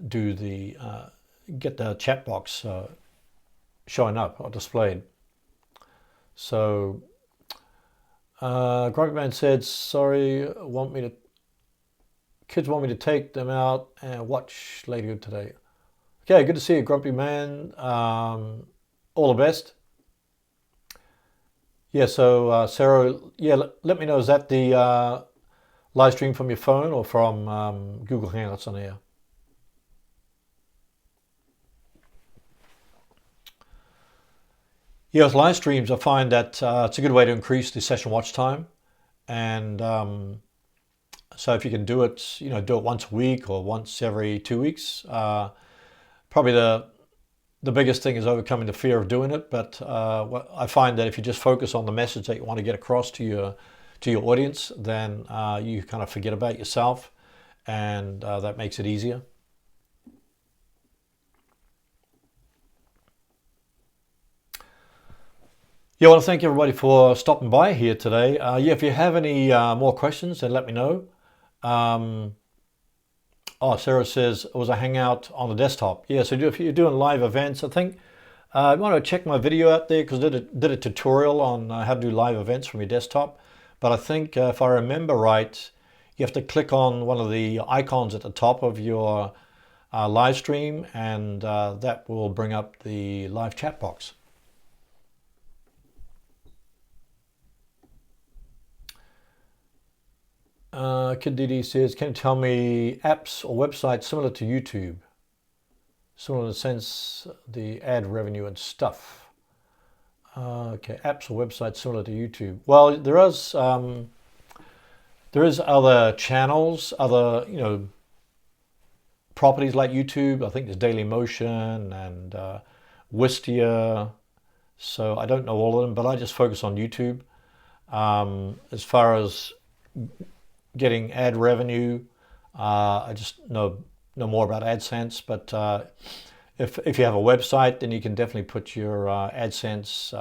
get the chat box showing up or displayed. So Grumpy Man said, sorry, kids want me to take them out and watch later today. Okay, good to see you, Grumpy Man. All the best. Yeah, so Sarah, yeah, let me know, is that the live stream from your phone or from Google Hangouts on Air? Yeah, with live streams, I find that it's a good way to increase the session watch time. And so if you can do it, do it once a week or once every 2 weeks, probably the biggest thing is overcoming the fear of doing it. But I find that if you just focus on the message that you want to get across to your audience, then you kind of forget about yourself, and that makes it easier. Yeah, I want to thank everybody for stopping by here today. If you have any more questions, then let me know. Sarah says it was a Hangout on the desktop. Yeah, so if you're doing live events, I think you want to check my video out there, because I did a tutorial on how to do live events from your desktop. But I think if I remember right, you have to click on one of the icons at the top of your live stream, and that will bring up the live chat box. Kid DD says, can you tell me apps or websites similar to YouTube? Similar in the sense, the ad revenue and stuff. Okay, apps or websites similar to YouTube. Well, there is other channels, other, properties like YouTube. I think there's Dailymotion and Wistia. So I don't know all of them, but I just focus on YouTube. As far as getting ad revenue, I just know more about AdSense, but If you have a website, then you can definitely put your AdSense,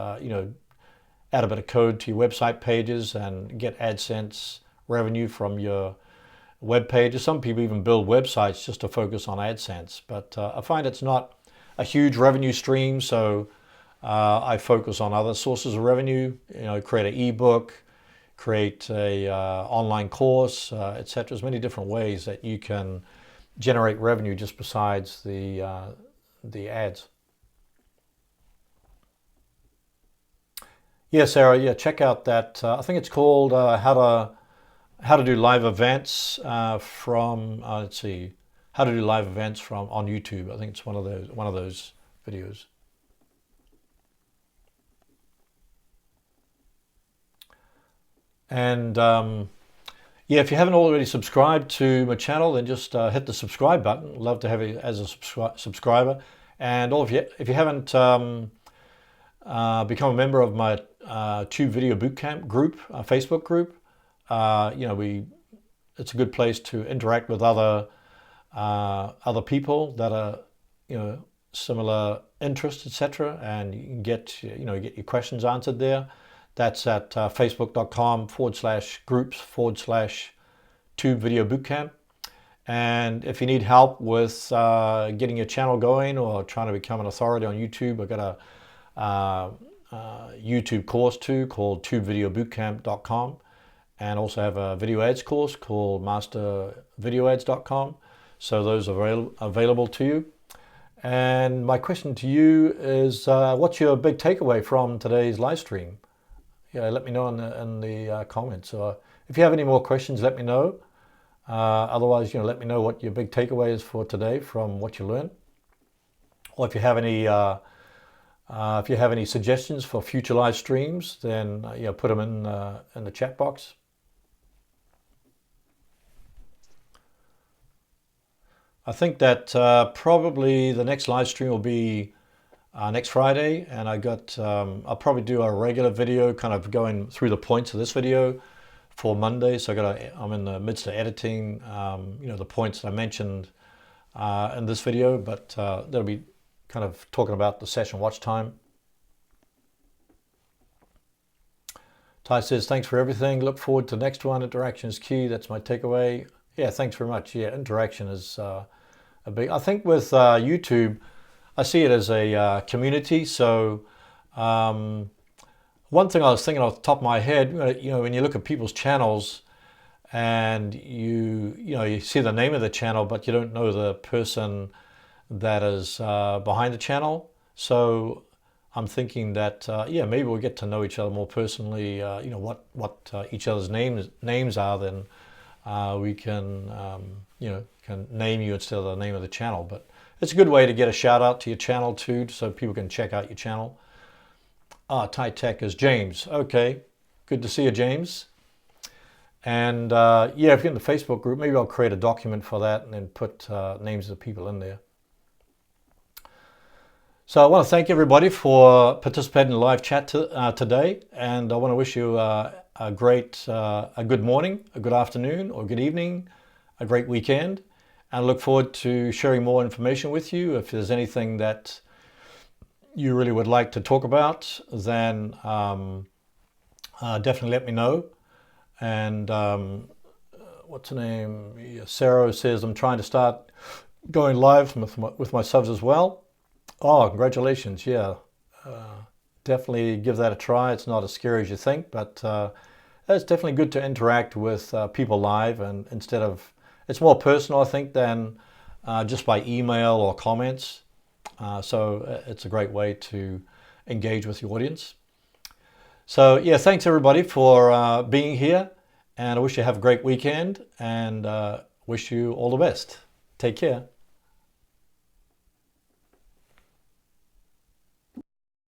add a bit of code to your website pages and get AdSense revenue from your web pages. Some people even build websites just to focus on AdSense, but I find it's not a huge revenue stream, so I focus on other sources of revenue. Create an ebook, create a online course, etc. There's many different ways that you can generate revenue just besides the ads. Yeah, Sarah. Yeah, check out that. I think it's called how to do live events from. Let's see, how to do live events from on YouTube. I think it's one of those videos. And yeah, if you haven't already subscribed to my channel, then just hit the subscribe button. Love to have you as a subscriber. And if you haven't become a member of my Tube Video Bootcamp group, Facebook group, it's a good place to interact with other people that are similar interests, etc. And you can get your questions answered there. That's at facebook.com/groups/Tube Video Bootcamp. And if you need help with getting your channel going or trying to become an authority on YouTube, I've got a YouTube course too called tubevideobootcamp.com, and also have a video ads course called mastervideoads.com. So those are available to you. And my question to you is, what's your big takeaway from today's live stream? Yeah, let me know in the comments. If you have any more questions, let me know. Otherwise, let me know what your big takeaway is for today from what you learned. Or if you have any suggestions for future live streams, then put them in the chat box. I think that probably the next live stream will be next Friday, and I'll probably do a regular video kind of going through the points of this video for Monday. So I'm in the midst of editing the points that I mentioned in this video, but that'll be kind of talking about the session watch time. Ty says, thanks for everything. Look forward to the next one. Interaction is key. That's my takeaway. Yeah, thanks very much. Yeah, interaction is a big. I think with YouTube, I see it as a community. So one thing I was thinking off the top of my head, when you look at people's channels and you see the name of the channel, but you don't know the person that is behind the channel. So I'm thinking that maybe we'll get to know each other more personally. What each other's names are, then we can can name you instead of the name of the channel. But it's a good way to get a shout out to your channel too, so people can check out your channel. Thai Tech is James. Okay, good to see you, James. And if you're in the Facebook group, maybe I'll create a document for that and then put names of people in there. So I want to thank everybody for participating in the live chat today, and I want to wish you a good morning, a good afternoon, or good evening, a great weekend, and I look forward to sharing more information with you. If there's anything that you really would like to talk about, then definitely let me know. And what's her name? Sarah says, I'm trying to start going live with my subs as well. Oh, congratulations. Yeah, definitely give that a try. It's not as scary as you think, but it's definitely good to interact with people live, and it's more personal, I think, than just by email or comments. So it's a great way to engage with your audience. So yeah, thanks everybody for being here, and I wish you have a great weekend, and wish you all the best. Take care.